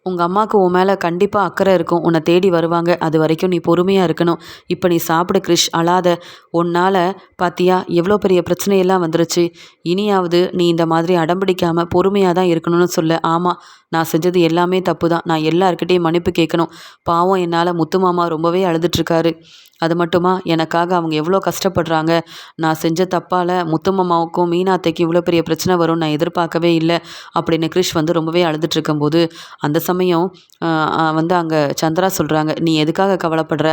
உங்கள் அம்மாவுக்கு உன் மேலே கண்டிப்பாக அக்கறை இருக்கும். உன்னை தேடி வருவாங்க. அது வரைக்கும் நீ பொறுமையாக இருக்கணும். இப்போ நீ சாப்பிடு கிரிஷ், அழாத. உன்னால் பாத்தியா எவ்வளோ பெரிய பிரச்சனையெல்லாம் வந்துருச்சு. இனியாவது நீ இந்த மாதிரி அடம்பிடிக்காமல் பொறுமையாக தான் இருக்கணும்னு சொல்ல. ஆமாம், நான் செஞ்சது எல்லாமே தப்பு தான். நான் எல்லாருக்கிட்டேயும் மன்னிப்பு கேட்கணும். பாவம் என்னால் முத்து மாமா ரொம்பவே அழுதுட்ருக்காரு. அது மட்டுமா, எனக்காக அவங்க எவ்வளோ கஷ்டப்படுறாங்க. நான் செஞ்ச தப்பால் முத்து மாமாவுக்கும் மீனா அத்தைக்கும் இவ்வளோ பெரிய பிரச்சனை வரும்னு நான் எதிர்பார்க்கவே இல்லை அப்படின்னு கிரிஷ் வந்து ரொம்பவே அழுதுட்டு இருக்கும்போது, அந்த சமயம் வந்து அங்கே சந்திரா சொல்கிறாங்க, நீ எதுக்காக கவலைப்படுற?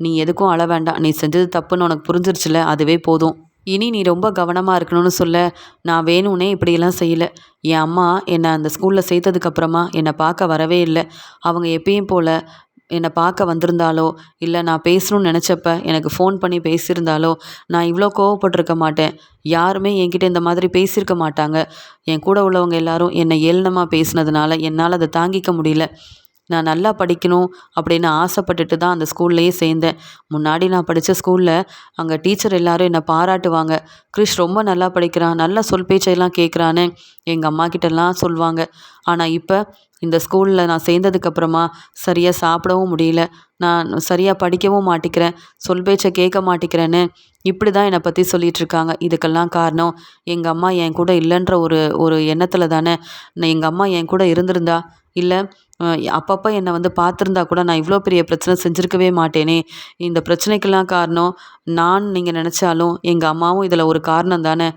நீ எதுக்கும் அழ வேண்டாம். நீ செஞ்சது தப்புன்னு உனக்கு புரிஞ்சிருச்சுல, அதுவே போதும். இனி நீ ரொம்ப கவனமாக இருக்கணும்னு சொல்ல, நான் வேணும்னே இப்படியெல்லாம் செய்யலை. என் அம்மா என்னை அந்த ஸ்கூலில் சேர்த்ததுக்கப்புறமா என்னை பார்க்க வரவே இல்லை. அவங்க எப்பயும் போல் என்னை பார்க்க வந்திருந்தாலோ, இல்லை நான் பேசணும்னு நினச்சப்ப எனக்கு ஃபோன் பண்ணி பேசியிருந்தாலோ, நான் இவ்வளோ கோவப்பட்டிருக்க மாட்டேன். யாருமே என்கிட்ட இந்த மாதிரி பேசியிருக்க மாட்டாங்க. என் கூட உள்ளவங்க எல்லாரும் என்னை ஏளனமாக பேசினதுனால என்னால் அதை தாங்கிக்க முடியல. நான் நல்லா படிக்கணும் அப்படின்னு ஆசைப்பட்டுட்டு தான் அந்த ஸ்கூல்லையே சேர்ந்தேன். முன்னாடி நான் படித்த ஸ்கூலில் அங்கே டீச்சர் எல்லாரும் என்னை பாராட்டுவாங்க. கிரிஷ் ரொம்ப நல்லா படிக்கிறான், நல்லா சொல் பேச்சையெல்லாம் கேட்குறான்னு எங்கள் அம்மா கிட்டலாம் சொல்லுவாங்க. ஆனால் இப்போ இந்த ஸ்கூலில் நான் சேர்ந்ததுக்கப்புறமா சரியாக சாப்பிடவும் முடியல. நான் சரியாக படிக்கவும் மாட்டேங்கிறேன், சொல் பேச்சை கேட்க மாட்டேங்கிறேன்னு இப்படி தான் என்னை பற்றி சொல்லிகிட்ருக்காங்க. இதுக்கெல்லாம் காரணம் எங்கள் அம்மா என் கூட இல்லைன்ற ஒரு ஒரு எண்ணத்தில் தானே. எங்கள் அம்மா என் கூட இருந்திருந்தா, இல்லை அப்பப்போ என்னை வந்து பார்த்துருந்தா கூட நான் இவ்வளோ பெரிய பிரச்சனை செஞ்சுருக்கவே மாட்டேனே. இந்த பிரச்சனைக்கெல்லாம் காரணம் நான் நீங்கள் நினச்சாலும் எங்கள் அம்மாவும் இதில் ஒரு காரணம் தானே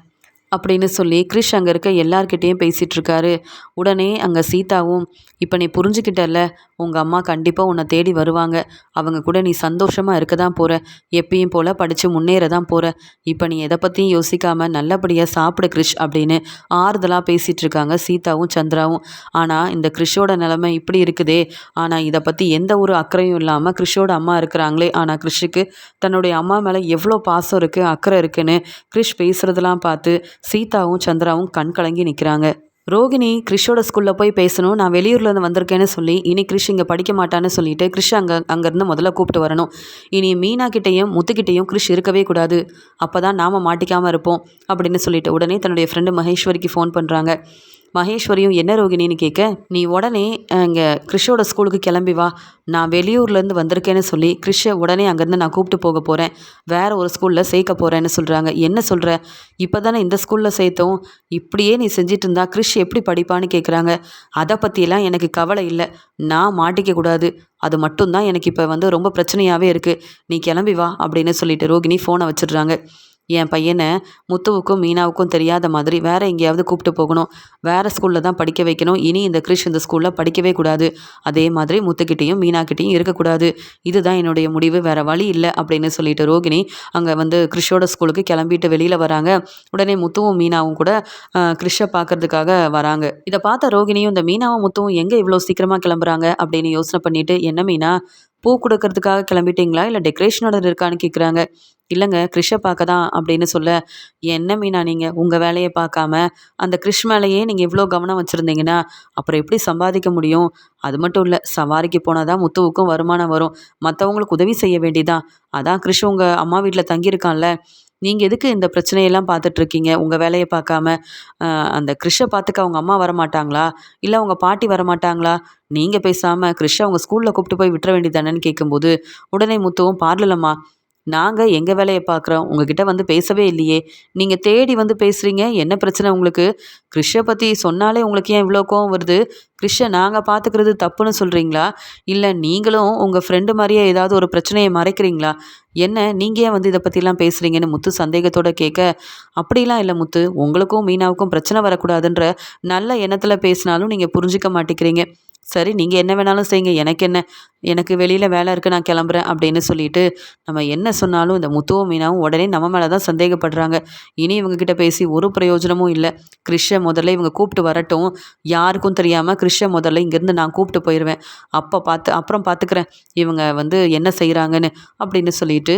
அப்படின்னு சொல்லி கிரிஷ் அங்கே இருக்க எல்லார்கிட்டேயும் பேசிகிட்ருக்காரு. உடனே அங்கே சீதாவும், இப்போ நீ புரிஞ்சுக்கிட்டல்ல, உங்கள் அம்மா கண்டிப்பாக உன்னை தேடி வருவாங்க. அவங்க கூட நீ சந்தோஷமாக இருக்க தான் போகிற. எப்பயும் போல் படித்து முன்னேற தான் போகிற. இப்போ நீ எதை பற்றியும் யோசிக்காமல் நல்லபடியாக சாப்பிடு கிரிஷ் அப்படின்னு ஆறுதலாக பேசிகிட்ருக்காங்க சீதாவும் சந்திராவும். ஆனால் இந்த கிரிஷோட நிலைமை இப்படி இருக்குதே. ஆனால் இதை பற்றி எந்த ஒரு அக்கறையும் இல்லாமல் கிரிஷோட அம்மா இருக்கிறாங்களே. ஆனால் கிரிஷுக்கு தன்னுடைய அம்மா மேலே எவ்வளோ பாசம் இருக்குது, அக்கறை இருக்குன்னு கிரிஷ் பேசுகிறதெல்லாம் பார்த்து சீதாவும் சந்திராவும் கண் கலங்கி நிற்கிறாங்க. ரோகிணி கிரிஷோட ஸ்கூலில் போய் பேசணும், நான் வெளியூர்லேருந்து வந்திருக்கேன்னு சொல்லி இனி கிரிஷ் இங்கே படிக்க மாட்டான்னு சொல்லிட்டு கிரிஷ் அங்கேருந்து முதல்ல கூப்பிட்டு வரணும். இனி மீனா கிட்டேயும் முத்துக்கிட்டேயும் கிரிஷ் இருக்கவே கூடாது. அப்போ தான் நாம் மாட்டிக்காமல் இருப்போம் அப்படின்னு சொல்லிட்டு உடனே தன்னுடைய ஃப்ரெண்டு மகேஸ்வரிக்கு ஃபோன் பண்ணுறாங்க. மகேஸ்வரியும் என்ன ரோகிணின்னு கேட்க, நீ உடனே இங்கே கிரிஷோட ஸ்கூலுக்கு கிளம்பி வா. நான் வெளியூர்லேருந்து வந்திருக்கேன்னு சொல்லி கிரிஷை உடனே அங்கேருந்து நான் கூப்பிட்டு போக போகிறேன். வேறு ஒரு ஸ்கூலில் சேர்க்க போகிறேன்னு சொல்கிறாங்க. என்ன சொல்கிற? இப்போ தானே இந்த ஸ்கூலில் சேர்த்தோம். இப்படியே நீ செஞ்சிட்டு இருந்தா கிரிஷ் எப்படி படிப்பான்னு கேட்குறாங்க. அதை பற்றியெல்லாம் எனக்கு கவலை இல்லை. நான் மாட்டிக்க கூடாது. அது மட்டும்தான் எனக்கு இப்போ வந்து ரொம்ப பிரச்சனையாகவே இருக்குது. நீ கிளம்பி வா அப்படின்னு சொல்லிட்டு ரோகிணி ஃபோனை வச்சிடுறாங்க. என் பையனை முத்துவுக்கும் மீனாவுக்கும் தெரியாத மாதிரி வேறு எங்கேயாவது கூப்பிட்டு போகணும். வேறு ஸ்கூலில் தான் படிக்க வைக்கணும். இனி இந்த கிரிஷ் இந்த ஸ்கூலில் படிக்கவே கூடாது. அதே மாதிரி முத்துக்கிட்டேயும் மீனாக்கிட்டேயும் இருக்கக்கூடாது. இதுதான் என்னுடைய முடிவு, வேறு வழி இல்லை அப்படின்னு சொல்லிட்டு ரோகிணி அங்கே வந்து கிரிஷோட ஸ்கூலுக்கு கிளம்பிட்டு வெளியில் வராங்க. உடனே முத்துவும் மீனாவும் கூட கிரிஷை பார்க்கறதுக்காக வராங்க. இதை பார்த்த ரோகிணியும் இந்த மீனாவும் முத்துவும் எங்கே இவ்வளோ சீக்கிரமாக கிளம்புறாங்க அப்படின்னு யோசனை பண்ணிட்டு, என்ன மீனா பூ கொடுக்கறதுக்காக கிளம்பிட்டீங்களா இல்லை டெக்கரேஷனோட இருக்கான்னு கேட்குறாங்க. இல்லைங்க, கிரிஷை பார்க்க தான் அப்படின்னு சொல்ல, என்ன மீனா நீங்கள் உங்கள் வேலையை பார்க்காம அந்த கிரிஷ் மேலேயே நீங்கள் இவ்வளோ கவனம் வச்சுருந்தீங்கன்னா அப்புறம் எப்படி சம்பாதிக்க முடியும்? அது மட்டும் இல்லை, சவாரிக்கு போனால் தான் முத்துவுக்கும் வருமானம் வரும். மற்றவங்களுக்கு உதவி செய்ய வேண்டியதான். அதான் கிரிஷ் உங்கள் அம்மா வீட்டில் தங்கியிருக்கான்ல. நீங்கள் எதுக்கு இந்த பிரச்சனையெல்லாம் பார்த்துட்ருக்கீங்க உங்கள் வேலையை பார்க்காம? அந்த கிரிஷை பார்த்துக்க அவங்க அம்மா வரமாட்டாங்களா? இல்லை அவங்க பாட்டி வரமாட்டாங்களா? நீங்கள் பேசாமல் கிரிஷை அவங்க ஸ்கூலில் கூப்பிட்டு போய் விட்டுற வேண்டியதானேன்னு கேட்கும்போது, உடனே முத்துவும், பார்லலம்மா நாங்கள் எங்கள் வேலையை பார்க்குறோம், உங்ககிட்ட வந்து பேசவே இல்லையே. நீங்கள் தேடி வந்து பேசுகிறீங்க, என்ன பிரச்சனை உங்களுக்கு? கிரிஷை பற்றி சொன்னாலே உங்களுக்கு ஏன் இவ்வளோ கோவம் வருது? கிரிஷை நாங்கள் பார்த்துக்கிறது தப்புன்னு சொல்கிறீங்களா? இல்லை நீங்களும் உங்கள் ஃப்ரெண்டு மாதிரியே ஏதாவது ஒரு பிரச்சனையை மறைக்கிறீங்களா? என்ன நீங்கள் ஏன் வந்து இதை பற்றிலாம் பேசுகிறீங்கன்னு முத்து சந்தேகத்தோடு கேட்க, அப்படிலாம் இல்லை முத்து, உங்களுக்கும் மீனாவுக்கும் பிரச்சனை வரக்கூடாதுன்ற நல்ல எண்ணத்தில் பேசினாலும் நீங்கள் புரிஞ்சிக்க மாட்டேங்கிறீங்க. சரி நீங்கள் என்ன வேணாலும் செய்யுங்க, எனக்கு என்ன, எனக்கு வெளியில் வேலை இருக்குது, நான் கிளம்புறேன் அப்படின்னு சொல்லிட்டு நம்ம என்ன சொன்னாலும் இந்த முத்துவும் மீனாவும் உடனே நம்ம மேலே தான் சந்தேகப்படுறாங்க. இனி இவங்ககிட்ட பேசி ஒரு பிரயோஜனமும் இல்லை. கிறிஷை முதல்ல இவங்க கூப்பிட்டு வரட்டும், யாருக்கும் தெரியாமல் கிறிஷை முதல்ல இங்கேருந்து நான் கூப்பிட்டு போயிடுவேன், அப்புறம் பார்த்துக்கிறேன் இவங்க என்ன செய்கிறாங்கன்னு அப்படின்னு சொல்லிட்டு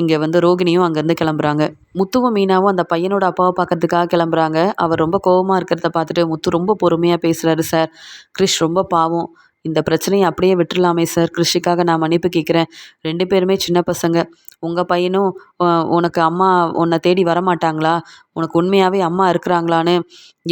இங்கே ரோகிணியும் அங்கேருந்து கிளம்புறாங்க. முத்துவும் மீனாவும் அந்த பையனோட அப்பாவை பார்க்கறதுக்காக கிளம்புறாங்க. அவர் ரொம்ப கோவமாக இருக்கிறத பார்த்துட்டு முத்து ரொம்ப பொறுமையாக பேசுகிறாரு. சார், கிறிஷ் ரொம்ப பாவம், இந்த பிரச்சனையை அப்படியே விட்டுறலாமே சார், கிறிஷுக்காக நான் மன்னிப்பு கேட்குறேன். 2 பேருமே சின்ன பசங்க. உங்கள் பையனும் உனக்கு அம்மா உன்னை தேடி வரமாட்டாங்களா, உனக்கு உண்மையாகவே அம்மா இருக்கிறாங்களான்னு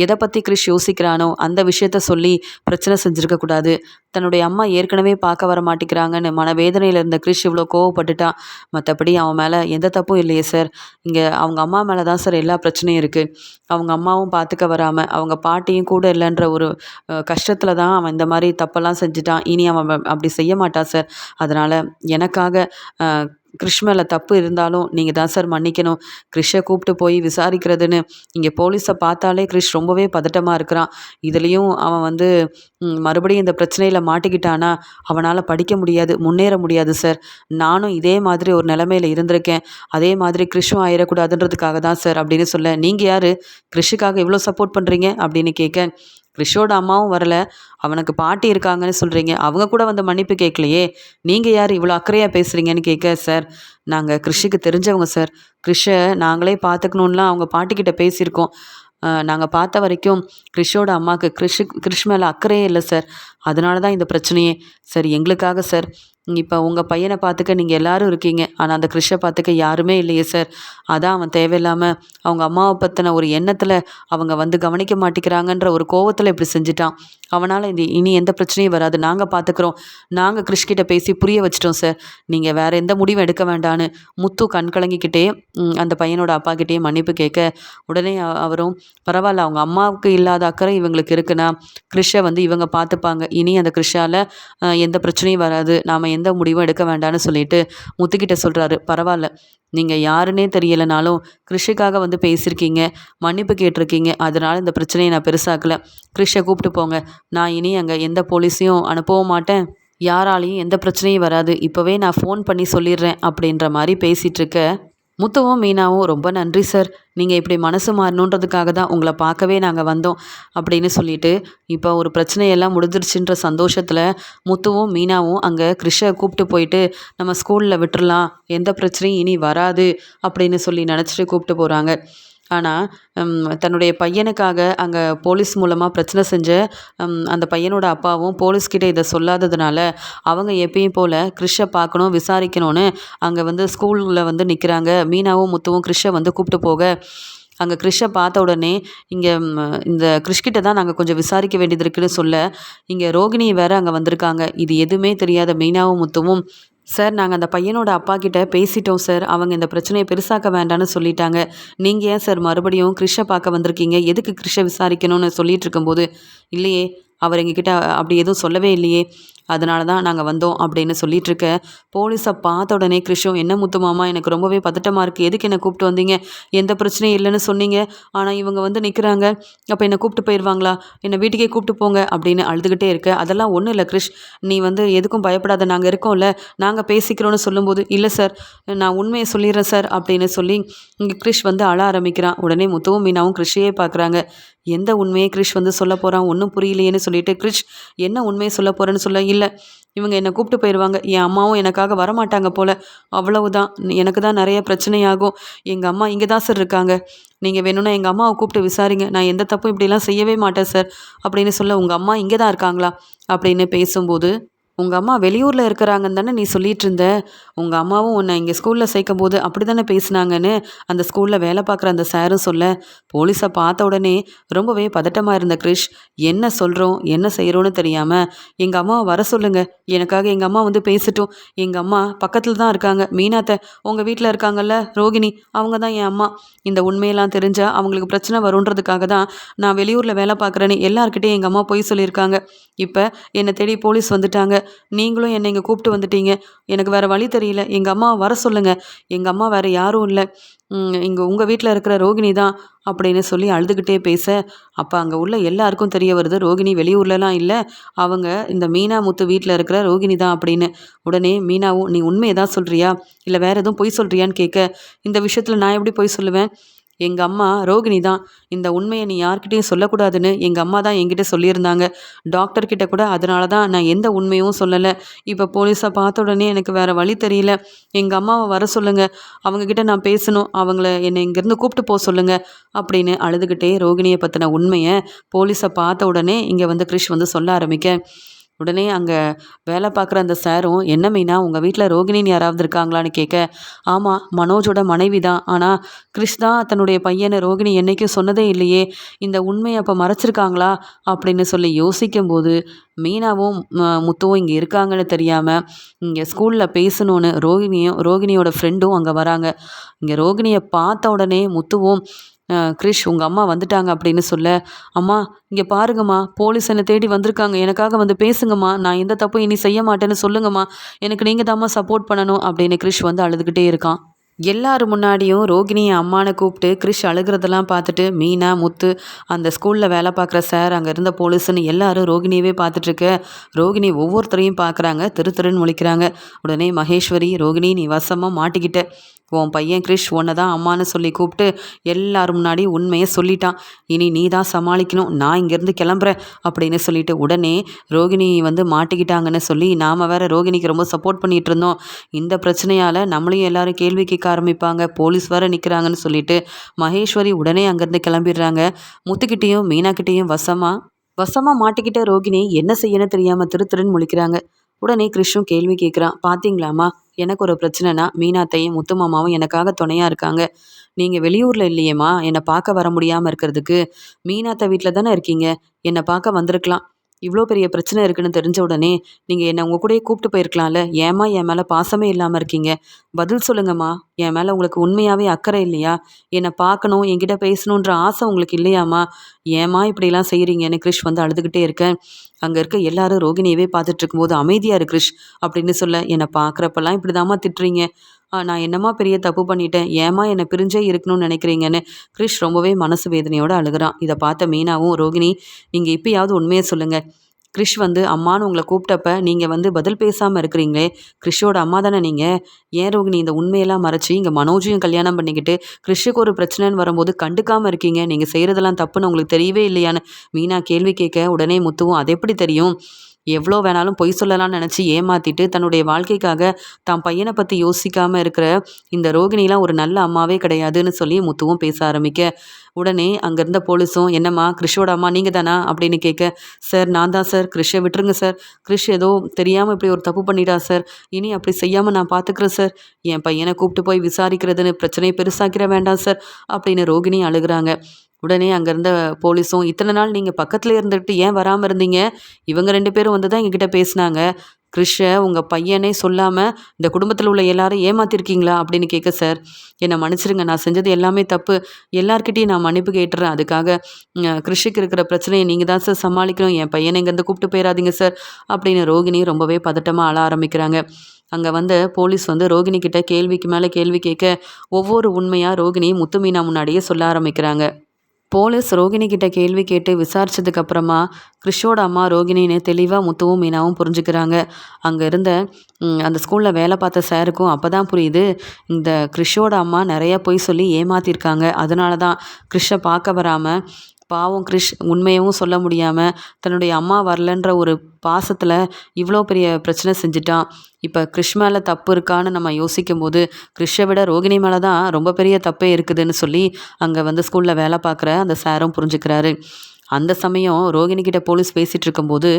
எதை பற்றி கிறிஷ் யோசிக்கிறானோ அந்த விஷயத்த சொல்லி பிரச்சனை செஞ்சுருக்கக்கூடாது. தன்னுடைய அம்மா ஏற்கனவே பார்க்க வர மாட்டேங்கிறாங்கன்னு மனவேதனையில் இருந்த கிறிஷ் இவ்வளோ கோவப்பட்டுட்டான். மற்றபடி அவன் மேலே எந்த தப்பும் இல்லையே சார். இங்கே அவங்க அம்மா மேலே தான் சார் எல்லா பிரச்சனையும் இருக்குது. அவங்க அம்மாவும் பார்த்துக்க வராமல் அவங்க பாட்டியும் கூட இல்லைன்ற ஒரு கஷ்டத்தில் தான் அவன் இந்த மாதிரி தப்பெல்லாம் செஞ்சுட்டான். இனி அவன் அப்படி செய்ய மாட்டான் சார். அதனால் எனக்காக கிறிஷ் மேலே தப்பு இருந்தாலும் நீங்கள் தான் சார் மன்னிக்கணும். கிறிஷை கூப்பிட்டு போய் விசாரிக்கிறதுன்னு இங்கே போலீஸை பார்த்தாலே கிறிஷ் ரொம்பவே பதட்டமாக இருக்கிறான். இதுலேயும் அவன் மறுபடியும் இந்த பிரச்சனையில் மாட்டிக்கிட்டானா அவனால் படிக்க முடியாது, முன்னேற முடியாது சார். நானும் இதே மாதிரி ஒரு நிலைமையில் இருந்திருக்கேன். அதே மாதிரி கிறிஷும் ஆயிடக்கூடாதுன்றதுக்காக தான் சார் அப்படின்னு சொல்ல, நீங்கள் யார் கிறிஷுக்காக இவ்வளோ சப்போர்ட் பண்ணுறீங்க அப்படின்னு கேட்க, கிறிஷோட அம்மாவும் வரல, அவனுக்கு பாட்டி இருக்காங்கன்னு சொல்கிறீங்க, அவங்க கூட மன்னிப்பு கேட்கலையே, நீங்கள் யார் இவ்வளோ அக்கறையாக பேசுகிறீங்கன்னு கேட்க, சார் நாங்கள் கிறிஷுக்கு தெரிஞ்சவங்க சார், கிறிஷை நாங்களே பார்த்துக்கணுன்லாம் அவங்க பாட்டிக்கிட்ட பேசியிருக்கோம். நாங்கள் பார்த்த வரைக்கும் கிறிஷோட அம்மாவுக்கு கிறிஷ் மேலே அக்கறையே இல்லை சார். அதனால தான் இந்த பிரச்சனையே. சரி, எங்களுக்காக சார், இப்போ உங்கள் பையனை பார்த்துக்க நீங்கள் எல்லாரும் இருக்கீங்க, ஆனால் அந்த கிறிஷை பார்த்துக்க யாருமே இல்லையே சார். அதான் அவன் தேவையில்லாமல் அவங்க அம்மாவை பற்றின ஒரு எண்ணத்தில் அவங்க கவனிக்க மாட்டேங்கிறாங்கன்ற ஒரு கோவத்தில் இப்படி செஞ்சுட்டான். அவனால் இனி எந்த பிரச்சனையும் வராது, நாங்கள் பார்த்துக்குறோம். நாங்கள் கிறிஷ்கிட்ட பேசி புரிய வச்சிட்டோம் சார். நீங்கள் வேறு எந்த முடிவும் எடுக்க வேண்டான்னு முத்து கண் கலங்கிக்கிட்டே அந்த பையனோட அப்பா கிட்டேயே மன்னிப்பு கேட்க, உடனே அவரும் பரவாயில்ல, அவங்க அம்மாவுக்கு இல்லாத அக்கறை இவங்களுக்கு இருக்குன்னா கிறிஷை இவங்க பார்த்துப்பாங்க, இனி அந்த கிறிஷால் எந்த பிரச்சனையும் வராது, நாம் எந்த முடிவும் எடுக்க வேண்டான்னு சொல்லிட்டு முத்துக்கிட்ட சொல்கிறாரு. பரவாயில்ல, நீங்கள் யாருன்னே தெரியலைனாலும் கிறிஷுக்காக பேசியிருக்கீங்க, மன்னிப்பு கேட்டிருக்கீங்க, அதனால் இந்த பிரச்சனையை நான் பெருசாக்கலை. கிறிஷை கூப்பிட்டு போங்க, நான் இனி அங்கே எந்த போலீஸையும் அனுப்பவும் மாட்டேன், யாராலையும் எந்த பிரச்சனையும் வராது, இப்போவே நான் ஃபோன் பண்ணி சொல்லிடுறேன் அப்படின்ற மாதிரி பேசிகிட்ருக்க, முத்துவும் மீனாவும் ரொம்ப நன்றி சார், நீங்கள் இப்படி மனசு மாறணுன்றதுக்காக தான் உங்களை பார்க்கவே நாங்கள் வந்தோம் அப்படின்னு சொல்லிட்டு, இப்போ ஒரு பிரச்சனையெல்லாம் முடிஞ்சிருச்சுன்ற சந்தோஷத்தில் முத்துவும் மீனாவும் அங்கே கிறிஷை கூப்பிட்டு போயிட்டு நம்ம ஸ்கூலில் விட்டுறலாம், எந்த பிரச்சனையும் இனி வராது அப்படின்னு சொல்லி நினச்சிட்டு கூப்பிட்டு போகிறாங்க. ஆனால் தன்னுடைய பையனுக்காக அங்கே போலீஸ் மூலமாக பிரச்சனை செஞ்ச அந்த பையனோட அப்பாவும் போலீஸ்கிட்ட இதை சொல்லாததுனால அவங்க எப்பயும் போல் கிறிஷை பார்க்கணும், விசாரிக்கணும்னு அங்கே ஸ்கூலில் நிற்கிறாங்க. மீனாவும் முத்துவும் கிறிஷை கூப்பிட்டு போக, அங்கே கிறிஷை பார்த்த உடனே இங்கே இந்த கிறிஷ்கிட்ட தான் நாங்கள் கொஞ்சம் விசாரிக்க வேண்டியது இருக்குதுன்னு சொல்ல, இங்கே ரோகிணி வேறு அங்கே வந்திருக்காங்க. இது எதுவுமே தெரியாத மீனாவும் முத்துவும், சார் நாங்கள் அந்த பையனோட அப்பா கிட்ட பேசிட்டோம் சார், அவங்க இந்த பிரச்சனையை பெருசாக்க வேண்டான்னு சொல்லிட்டாங்க, நீங்கள் ஏன் சார் மறுபடியும் கிறிஷை பார்க்க வந்திருக்கீங்க, எதுக்கு கிறிஷை விசாரிக்கணும்னு சொல்லிட்டு இருக்கும்போது, இல்லையே அவர் எங்ககிட்ட அப்படி எதுவும் சொல்லவே இல்லையே, அதனால தான் நாங்கள் வந்தோம் அப்படின்னு சொல்லிகிட்ருக்க, போலீஸை பார்த்த உடனே கிறிஷும், என்ன முத்து மாமா எனக்கு ரொம்பவே பதட்டமாக இருக்குது, எதுக்கு என்னை கூப்பிட்டு வந்தீங்க, எந்த பிரச்சனையும் இல்லைன்னு சொன்னீங்க, ஆனால் இவங்க நிற்கிறாங்க, அப்போ என்னை கூப்பிட்டு போயிடுவாங்களா, என்னை வீட்டுக்கே கூப்பிட்டு போங்க அப்படின்னு அழுதுகிட்டே இருக்க, அதெல்லாம் ஒன்றும் இல்லை கிறிஷ், நீ எதுக்கும் பயப்படாத, நாங்கள் இருக்கோம்ல, நாங்கள் பேசிக்கிறோன்னு சொல்லும்போது, இல்லை சார் நான் உண்மையை சொல்லிடுறேன் சார் அப்படின்னு சொல்லி இங்கே கிறிஷ் அழ ஆரம்பிக்கிறான். உடனே முத்துவும் மீனாவும் கிறிஷையே பார்க்குறாங்க. எந்த உண்மையை கிறிஷ் சொல்ல போகிறான், ஒன்றும் புரியலையேன்னு சொல்லிட்டு, கிறிஷ் என்ன உண்மையை சொல்ல போகிறேன்னு சொல்ல, இல்லை இவங்க என்னை கூப்பிட்டு போயிடுவாங்க, என் அம்மாவும் எனக்காக வரமாட்டாங்க போல், அவ்வளவுதான், எனக்கு தான் நிறைய பிரச்சனையாகும், எங்கள் அம்மா இங்கே தான் சார் இருக்காங்க, நீங்கள் வேணும்னா எங்கள் அம்மாவை கூப்பிட்டு விசாரிங்க, நான் எந்த தப்பும் இப்படிலாம் செய்யவே மாட்டேன் சார் அப்படின்னு சொல்ல, உங்கள் அம்மா இங்கே தான் இருக்காங்களா அப்படின்னு பேசும்போது, உங்கள் அம்மா வெளியூரில் இருக்கிறாங்கன்னு தானே நீ சொல்லிகிட்டு இருந்த, உங்கள் அம்மாவும் உன்னை இங்கே ஸ்கூலில் சேர்க்கும் போது அப்படி தானே பேசுனாங்கன்னு அந்த ஸ்கூலில் வேலை பார்க்குற அந்த சாரும் சொல்ல, போலீஸை பார்த்த உடனே ரொம்பவே பதட்டமாக இருந்த கிறிஷ், என்ன சொல்கிறோம் என்ன செய்கிறோன்னு தெரியாமல், எங்கள் அம்மாவை வர சொல்லுங்கள், எனக்காக எங்கள் அம்மா பேசட்டும், எங்கள் அம்மா பக்கத்தில் தான் இருக்காங்க, மீனாத்தை உங்கள் வீட்டில் இருக்காங்கல்ல ரோகிணி, அவங்க தான் என் அம்மா, இந்த உண்மையெல்லாம் தெரிஞ்சால் அவங்களுக்கு பிரச்சனை வருன்றதுக்காக தான் நான் வெளியூரில் வேலை பார்க்குறேன்னு எல்லாருக்கிட்டையும் எங்கள் அம்மா போய் சொல்லியிருக்காங்க, இப்போ என்னை தேடி போலீஸ் வந்துட்டாங்க, நீங்களும் என்னை இங்கே கூப்பிட்டு வந்துட்டீங்க, எனக்கு வேறு வழி தெரியல, எங்கள் அம்மாவை வர சொல்லுங்கள், எங்கள் அம்மா வேறு யாரும் இல்லை, இங்கே உங்கள் வீட்டில் இருக்கிற ரோகிணி தான் அப்படின்னு சொல்லி அழுதுகிட்டே பேச, அப்போ அங்கே உள்ள எல்லாருக்கும் தெரிய வருது ரோகிணி வெளியூர்லலாம் இல்லை, அவங்க இந்த மீனா முத்து வீட்டில் இருக்கிற ரோகிணி தான் அப்படின்னு. உடனே மீனாவும் நீ உண்மையை தான் சொல்கிறியா இல்லை வேறு எதுவும் பொய் சொல்கிறியான்னு கேட்க, இந்த விஷயத்தில் நான் எப்படி பொய் சொல்லுவேன், எங்கள் அம்மா ரோகிணி தான், இந்த உண்மையை நீ யார்கிட்டயும் சொல்லக்கூடாதுன்னு எங்கள் அம்மா தான் என்கிட்ட சொல்லியிருந்தாங்க. டாக்டர்கிட்ட கூட அதனால தான் நான் எந்த உண்மையும் சொல்லலை. இப்போ போலீஸை பார்த்த உடனே எனக்கு வேறு வழி தெரியல. எங்கள் அம்மாவை வர சொல்லுங்கள், அவங்கக்கிட்ட நான் பேசணும், அவங்கள என்னை இங்கேருந்து கூப்பிட்டு போக சொல்லுங்கள் அப்படின்னு அழுதுகிட்டே ரோகிணியை பற்றின உண்மையை போலீஸை பார்த்த உடனே இங்கே வந்து கிரிஷ் வந்து சொல்ல ஆரம்பிக்க, உடனே அங்கே வேலை பார்க்குற அந்த சாரும் என்ன மீனா உங்கள் வீட்டில் ரோகிணின்னு யாராவது இருக்காங்களான்னு கேட்க, ஆமாம் மனோஜோட மனைவி தான், ஆனால் கிறிஷ் தான் தன்னுடைய பையனை ரோகிணி என்றைக்கும் சொன்னதே இல்லையே, இந்த உண்மையை அப்போ மறைச்சிருக்காங்களா அப்படின்னு சொல்லி யோசிக்கும்போது மீனாவும் முத்துவும் இங்கே இருக்காங்கன்னு தெரியாமல் இங்கே ஸ்கூலில் பேசணுன்னு ரோகிணியோட ஃப்ரெண்டும் அங்கே வராங்க. இங்கே ரோகிணியை பார்த்த உடனே முத்துவும் கிரிஷ் உங்கள் அம்மா வந்துட்டாங்க அப்படின்னு சொல்ல, அம்மா இங்கே பாருங்கம்மா போலீஸ் என்னை தேடி வந்திருக்காங்க, எனக்காக வந்து பேசுங்கம்மா, நான் எந்த தப்பும் இனி செய்ய மாட்டேன்னு சொல்லுங்கம்மா, எனக்கு நீங்கள் தாம்மா சப்போர்ட் பண்ணணும் அப்படின்னு கிரிஷ் வந்து அழுதுகிட்டே இருக்கான். எல்லாரும் முன்னாடியும் ரோகிணியை அம்மானை கூப்பிட்டு கிரிஷ் அழுகிறதெல்லாம் பார்த்துட்டு மீனா முத்து அந்த ஸ்கூலில் வேலை பார்க்குற சார் அங்கே இருந்த போலீஸுன்னு எல்லாரும் ரோகிணியவே பார்த்துட்ருக்க, ரோகிணி ஒவ்வொருத்தரையும் பார்க்குறாங்க, திரு திருன்னு முழிக்கிறாங்க. உடனே மகேஸ்வரி ரோகிணி நீ வசமாக மாட்டிக்கிட்ட, உன் பையன் கிரிஷ் உன்னை தான் அம்மான்னு சொல்லி கூப்பிட்டு எல்லாரும் முன்னாடி உண்மையை சொல்லிட்டான், இனி நீ தான் சமாளிக்கணும், நான் இங்கேருந்து கிளம்புறேன் அப்படின்னு சொல்லிட்டு உடனே ரோகிணி வந்து மாட்டிக்கிட்டாங்கன்னு சொல்லி நாம் வேற ரோகிணிக்கு ரொம்ப சப்போர்ட் பண்ணிகிட்டு இருந்தோம், இந்த பிரச்சனையால் நம்மளையும் எல்லாரும் கேள்வி கேட்க ஆரம்பிப்பாங்க, போலீஸ் வேற நிற்கிறாங்கன்னு சொல்லிட்டு மகேஸ்வரி உடனே அங்கேருந்து கிளம்பிடுறாங்க. முத்துக்கிட்டேயும் மீனாக்கிட்டேயும் வசமாக மாட்டிக்கிட்ட ரோகிணி என்ன செய்யணும் தெரியாமல் திரு திருன்னு முழிக்கிறாங்க. உடனே கிறிஷும் கேள்வி கேட்குறான், பார்த்தீங்களாம்மா எனக்கு ஒரு பிரச்சனைனா மீனாத்தையும் முத்து மாமாவும் எனக்காக துணையாக இருக்காங்க, நீங்கள் வெளியூரில் இல்லையேம்மா என்னை பார்க்க வர முடியாமல் இருக்கிறதுக்கு, மீனாத்த வீட்டில் தானே இருக்கீங்க, என்னை பார்க்க வந்திருக்கலாம், இவ்வளோ பெரிய பிரச்சனை இருக்குன்னு தெரிஞ்ச உடனே நீங்கள் என்னை உங்கள் கூடயே கூப்பிட்டு போயிருக்கலாம்ல, ஏம்மா என் மேலே பாசமே இல்லாமல் இருக்கீங்க, பதில் சொல்லுங்கம்மா, என் மேலே உங்களுக்கு உண்மையாகவே அக்கறை இல்லையா, என்னை பார்க்கணும் என்கிட்ட பேசணுன்ற ஆசை உங்களுக்கு இல்லையாம்மா, ஏம்மா இப்படிலாம் செய்கிறீங்கன்னு கிரிஷ் வந்து அழுதுகிட்டே இருக்கேன். அங்கே இருக்க எல்லாரும் ரோகிணியவே பார்த்துட்டு இருக்கும்போது அமைதியாக இரு கிரிஷ் அப்படின்னு சொல்ல, என்னை பார்க்குறப்பெல்லாம் இப்படி தாம்மா திட்டுறீங்க, நான் என்னம்மா பெரிய தப்பு பண்ணிட்டேன், ஏம்மா என்னை பிரிஞ்சே இருக்கணும்னு நினைக்கிறீங்கன்னு கிரிஷ் ரொம்பவே மனசு வேதனையோடு அழுகிறான். இதை பார்த்த மீனாவும் ரோகிணி நீங்கள் இப்பயாவது உண்மையை சொல்லுங்கள், கிரிஷ் வந்து அம்மான்னு உங்களை கூப்பிட்டப்ப நீங்கள் வந்து பதில் பேசாமல் இருக்கிறீங்களே, கிரிஷோட அம்மா தானே நீங்கள், ஏன் ரோகிணி இந்த உண்மையெல்லாம் மறைச்சி இங்கே மனோஜையும் கல்யாணம் பண்ணிக்கிட்டு கிரிஷுக்கு ஒரு பிரச்சனைன்னு வரும்போது கண்டுக்காமல் இருக்கீங்க, நீங்கள் செய்கிறதெல்லாம் தப்புன்னு உங்களுக்கு தெரியவே இல்லையான்னு மீனா கேள்வி கேட்க, உடனே முத்துவும் அது எப்படி தெரியும், எவ்வளோ வேணாலும் பொய் சொல்லலாம்னு நினச்சி ஏமாற்றிட்டு தன்னுடைய வாழ்க்கைக்காக தான் பையனை பற்றி யோசிக்காமல் இருக்கிற இந்த ரோகிணிலாம் ஒரு நல்ல அம்மாவே கிடையாதுன்னு சொல்லி முத்துவும் பேச ஆரம்பிக்க, உடனே அங்கே இருந்த போலீஸும் என்னம்மா கிரிஷோட அம்மா நீங்கள் தானா அப்படின்னு கேட்க, சார் நான் தான் சார், கிரிஷை விட்டுருங்க சார், கிரிஷ் ஏதோ தெரியாமல் இப்படி ஒரு தப்பு பண்ணிட்டா சார், இனி அப்படி செய்யாமல் நான் பார்த்துக்கிறேன் சார், என் பையனை கூப்பிட்டு போய் விசாரிக்கிறதுன்னு பிரச்சனையை பெருசாக்கிற வேண்டாம் சார் அப்படின்னு ரோகிணி அழுகிறாங்க. உடனே அங்கே இருந்த போலீஸும் இத்தனை நாள் நீங்கள் பக்கத்தில் இருந்துக்கிட்டு ஏன் வராமல் இருந்தீங்க, இவங்க 2 பேரும் வந்து தான் எங்ககிட்ட பேசினாங்க, கிரிஷை உங்கள் பையனே சொல்லாமல் இந்த குடும்பத்தில் உள்ள எல்லாரும் ஏமாத்திருக்கீங்களா அப்படின்னு கேட்க, சார் என்னை மன்னிச்சிருங்க, நான் செஞ்சது எல்லாமே தப்பு, எல்லார்கிட்டையும் நான் மன்னிப்பு கேட்டுறேன், அதுக்காக கிரிஷுக்கு இருக்கிற பிரச்சனையை நீங்கள் தான் சார் சமாளிக்கணும், என் பையனை இங்கேருந்து கூப்பிட்டு போயிடாதீங்க சார் அப்படின்னு ரோகிணி ரொம்பவே பதட்டமாக அழ ஆரம்பிக்கிறாங்க. அங்கே வந்து போலீஸ் வந்து ரோகிணி கிட்ட கேள்விக்கு மேலே கேள்வி கேட்க, ஒவ்வொரு உண்மையாக ரோகிணி முத்து மீனா முன்னாடியே சொல்ல ஆரம்பிக்கிறாங்க. போலீஸ் ரோகிணி கிட்ட கேள்வி கேட்டு விசாரிச்சதுக்கு அப்புறமா கிறிஷோட அம்மா ரோகிணின்னு தெளிவாக முத்துவும் மீனாவும் புரிஞ்சுக்கிறாங்க. அங்கே இருந்த அந்த ஸ்கூலில் வேலை பார்த்த சாருக்கும் அப்போ தான் புரியுது, இந்த கிறிஷோட அம்மா நிறையா பொய் சொல்லி ஏமாத்திருக்காங்க, அதனால தான் கிறிஷை பார்க்க வராமல் பாவம் கிரிஷ் உண்மையவும் சொல்ல முடியாமல் தன்னுடைய அம்மா வரலன்ற ஒரு பாசத்தில் இவ்வளோ பெரிய பிரச்சனை செஞ்சிட்டான். இப்போ கிரிஷ் மேலே தப்பு இருக்கான்னு நம்ம யோசிக்கும் போது கிரிஷை விட ரோகிணி மேலே தான் ரொம்ப பெரிய தப்பே இருக்குதுன்னு சொல்லி அங்கே வந்து ஸ்கூலில் வேலை பார்க்குற அந்த சாரும் புரிஞ்சுக்கிறாரு. அந்த சமயம் ரோகிணிக்கிட்ட போலீஸ் பேசிகிட்டு இருக்கும்போது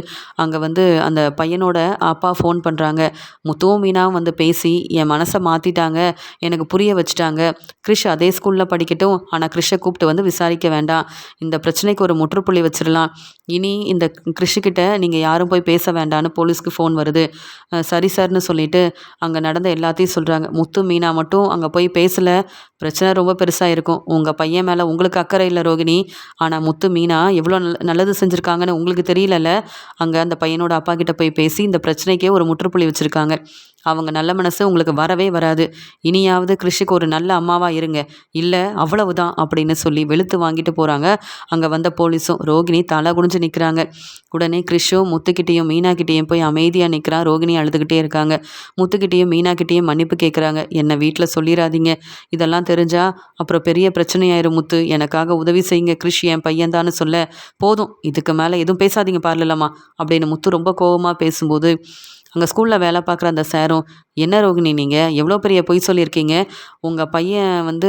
அங்கே வந்து அந்த பையனோட அப்பா ஃபோன் பண்ணுறாங்க. முத்துவும் மீனாவும் வந்து பேசி என் மனசை மாற்றிட்டாங்க, எனக்கு புரிய வச்சுட்டாங்க, கிரிஷ் அதே ஸ்கூலில் படிக்கட்டும், ஆனால் கிரிஷை கூப்பிட்டு வந்து விசாரிக்க வேண்டாம், இந்த பிரச்சனைக்கு ஒரு முற்றுப்புள்ளி வச்சிடலாம், இனி இந்த கிரிஷுக்கிட்ட நீங்கள் யாரும் போய் பேச வேண்டான்னு போலீஸ்க்கு ஃபோன் வருது. சரி சார்னு சொல்லிட்டு அங்கே நடந்த எல்லாத்தையும் சொல்கிறாங்க. முத்து மீனா மட்டும் அங்கே போய் பேசலை, பிரச்சனை ரொம்ப பெருசாக இருக்கும், உங்கள் பையன் மேலே உங்களுக்கு அக்கறை இல்லை ரோகிணி, ஆனால் முத்து மீனா எவ்வளோ நல்லது செஞ்சுருக்காங்கன்னு உங்களுக்கு தெரியலல்ல, அங்கே அந்த பையனோட அப்பா கிட்ட போய் பேசி இந்த பிரச்சனைக்கே ஒரு முற்றுப்புள்ளி வச்சுருக்காங்க, அவங்க நல்ல மனசு உங்களுக்கு வரவே வராது. இனியாவது கிறிஷுக்கு ஒரு நல்ல அம்மாவா இருங்க. இல்ல அவ்வளவுதான் அப்படின்னு சொல்லி வெளுத்து வாங்கிட்டு போறாங்க. அங்க வந்த போலீஸும். ரோகிணி தலை குனிஞ்சு நிக்கிறாங்க. உடனே கிறிஷும் முத்துக்கிட்டேயும் மீனாக்கிட்டேயும் போய் அமைதியா நிக்கிறான். ரோகிணி அழுதுகிட்டே இருக்காங்க. முத்துக்கிட்டேயும் மீனாக்கிட்டேயும் மன்னிப்பு கேட்குறாங்க. என்ன வீட்டில் சொல்லிடாதீங்க. இதெல்லாம் தெரிஞ்சா அப்புறம் பெரிய பிரச்சனையாயிரும் முத்து. எனக்காக உதவி செய்யுங்க. கிறிஷ் என் பையன்தான்னு சொல்ல, போதும் இதுக்கு மேலே எதுவும் பேசாதீங்க பார்லலம்மா அப்படின்னு முத்து ரொம்ப கோவமாக பேசும்போது, அங்கே ஸ்கூலில் வேலை பார்க்குற அந்த சாரும், என்ன ரோகிணி நீங்கள் எவ்வளோ பெரிய பொய் சொல்லியிருக்கீங்க. உங்கள் பையன்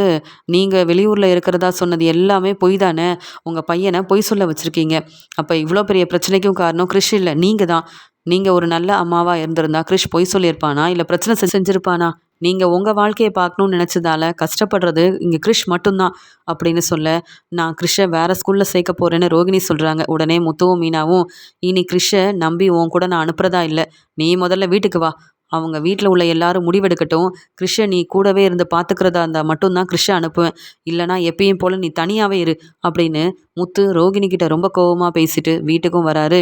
நீங்கள் வெளியூரில் இருக்கிறதா சொன்னது எல்லாமே பொய் தானே. உங்கள் பையனை பொய் சொல்ல வச்சுருக்கீங்க. அப்போ இவ்வளோ பெரிய பிரச்சனைக்கும் காரணம் கிறிஷ் இல்லை, நீங்கள் தான். நீங்கள் ஒரு நல்ல அம்மாவா இருந்திருந்தா கிறிஷ் பொய் சொல்லியிருப்பானா, இல்லை பிரச்சனை செஞ்சிருப்பானா? நீங்கள் உங்கள் வாழ்க்கையை பார்க்கணும்னு நினச்சதால கஷ்டப்படுறது இங்கே கிறிஷ் மட்டும்தான் அப்படின்னு சொல்ல, நான் கிறிஷை வேறு ஸ்கூலில் சேர்க்க போகிறேன்னு ரோகிணி சொல்கிறாங்க. உடனே முத்துவும் மீனாவும், இனி கிறிஷை நம்பி உன் கூட நான் அனுப்புகிறதா இல்லை. நீ முதல்ல வீட்டுக்கு வா. அவங்க வீட்டில் உள்ள எல்லாரும் முடிவெடுக்கட்டும். கிறிஷை நீ கூடவே இருந்து பார்த்துக்கிறதா இருந்தால் மட்டும்தான் கிறிஷை அனுப்புவேன். இல்லைனா எப்பயும் போல் நீ தனியாகவே இரு அப்படின்னு முத்து ரோகிணி கிட்ட ரொம்ப கோவமாக பேசிட்டு வீட்டுக்கும் வராரு.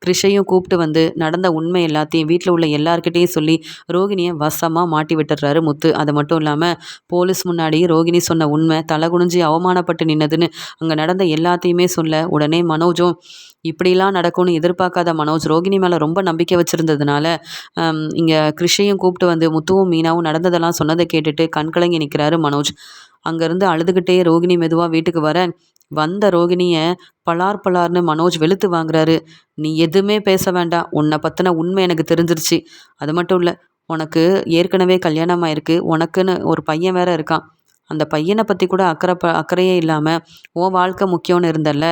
கிறிஷையும் கூப்பிட்டு வந்து நடந்த உண்மை எல்லாத்தையும் வீட்டில் உள்ள எல்லார்கிட்டேயும் சொல்லி ரோகிணியை வசமாக மாட்டி விட்டுறாரு முத்து. அது மட்டும் இல்லாமல் போலீஸ் முன்னாடி ரோகிணி சொன்ன உண்மை தலை குனிஞ்சி அவமானப்பட்டு நின்னதுன்னு அங்கே நடந்த எல்லாத்தையுமே சொல்ல, உடனே மனோஜும் இப்படிலாம் நடக்கும்னு எதிர்பார்க்காத மனோஜ் ரோகிணி மேலே ரொம்ப நம்பிக்கை வச்சுருந்ததுனால இங்கே கிறிஷையும் கூப்பிட்டு வந்து முத்துவும் மீனாவும் நடந்ததெல்லாம் சொன்னதை கேட்டுட்டு கண்கலங்கி நிற்கிறாரு மனோஜ். அங்கேருந்து அழுதுகிட்டே ரோகிணி மெதுவாக வீட்டுக்கு வர, வந்த ரோகிணியை பலார் பலார்னு மனோஜ் வெளுத்து வாங்குறாரு. நீ எதுவுமே பேச வேண்டாம். உன்னை பற்றின உண்மை எனக்கு தெரிஞ்சிருச்சு. அது மட்டும் இல்லை, உனக்கு ஏற்கனவே கல்யாணம் ஆயிருக்கு. உனக்குன்னு ஒரு பையன் வேற இருக்கான். அந்த பையனை பற்றி கூட அக்கறையே இல்லாமல் உன் வாழ்க்கை முக்கியம்னு இருந்தல்ல,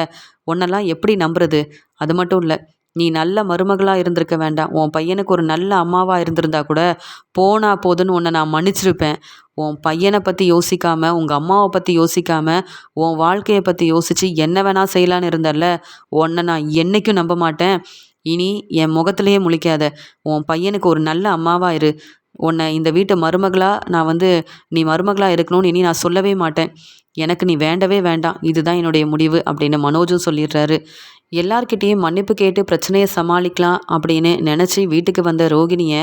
உன்னெல்லாம் எப்படி நம்புறது? அது மட்டும் இல்லை, நீ நல்ல மருமகளாக இருந்திருக்க வேண்டாம். உன் பையனுக்கு ஒரு நல்ல அம்மாவாக இருந்திருந்தா கூட போனா போதுன்னு உன்னை நான் மன்னிச்சிருப்பேன். உன் பையனை பற்றி யோசிக்காம, உங்கள் அம்மாவை பற்றி யோசிக்காம, உன் வாழ்க்கையை பற்றி யோசித்து என்ன வேணால் செய்யலான்னு இருந்தல்ல, உன்னை நான் என்றைக்கும் நம்ப மாட்டேன். இனி என் முகத்திலேயே முழிக்காத. உன் பையனுக்கு ஒரு நல்ல அம்மாவாக இரு. உன்னை இந்த வீட்டு மருமகளாக நீ மருமகளாக இருக்கணும்னு இனி நான் சொல்லவே மாட்டேன். எனக்கு நீ வேண்டவே வேண்டாம். இதுதான் என்னுடைய முடிவு அப்படின்னு மனோஜும் சொல்லிடுறாரு. எல்லார்கிட்டேயும் மன்னிப்பு கேட்டு பிரச்சனையை சமாளிக்கலாம் அப்படின்னு நினச்சி வீட்டுக்கு வந்த ரோகிணியை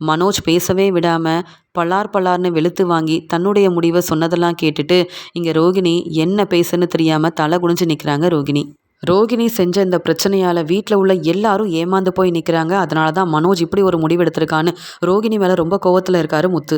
மனோஜ் பேசவே விடாமல் பலார் பலார்னு வெளுத்து வாங்கி தன்னுடைய முடிவை சொன்னதெல்லாம் கேட்டுட்டு இங்கே ரோகிணி என்ன பேசுன்னு தெரியாமல் தலை குனிஞ்சு நிற்கிறாங்க ரோகிணி. ரோகிணி செஞ்ச இந்த பிரச்சனையால் வீட்டில் உள்ள எல்லாரும் ஏமாந்து போய் நிற்கிறாங்க. அதனால தான் மனோஜ் இப்படி ஒரு முடிவு எடுத்திருக்கான்னு ரோகிணி மேலே ரொம்ப கோவத்தில் இருக்காரு முத்து.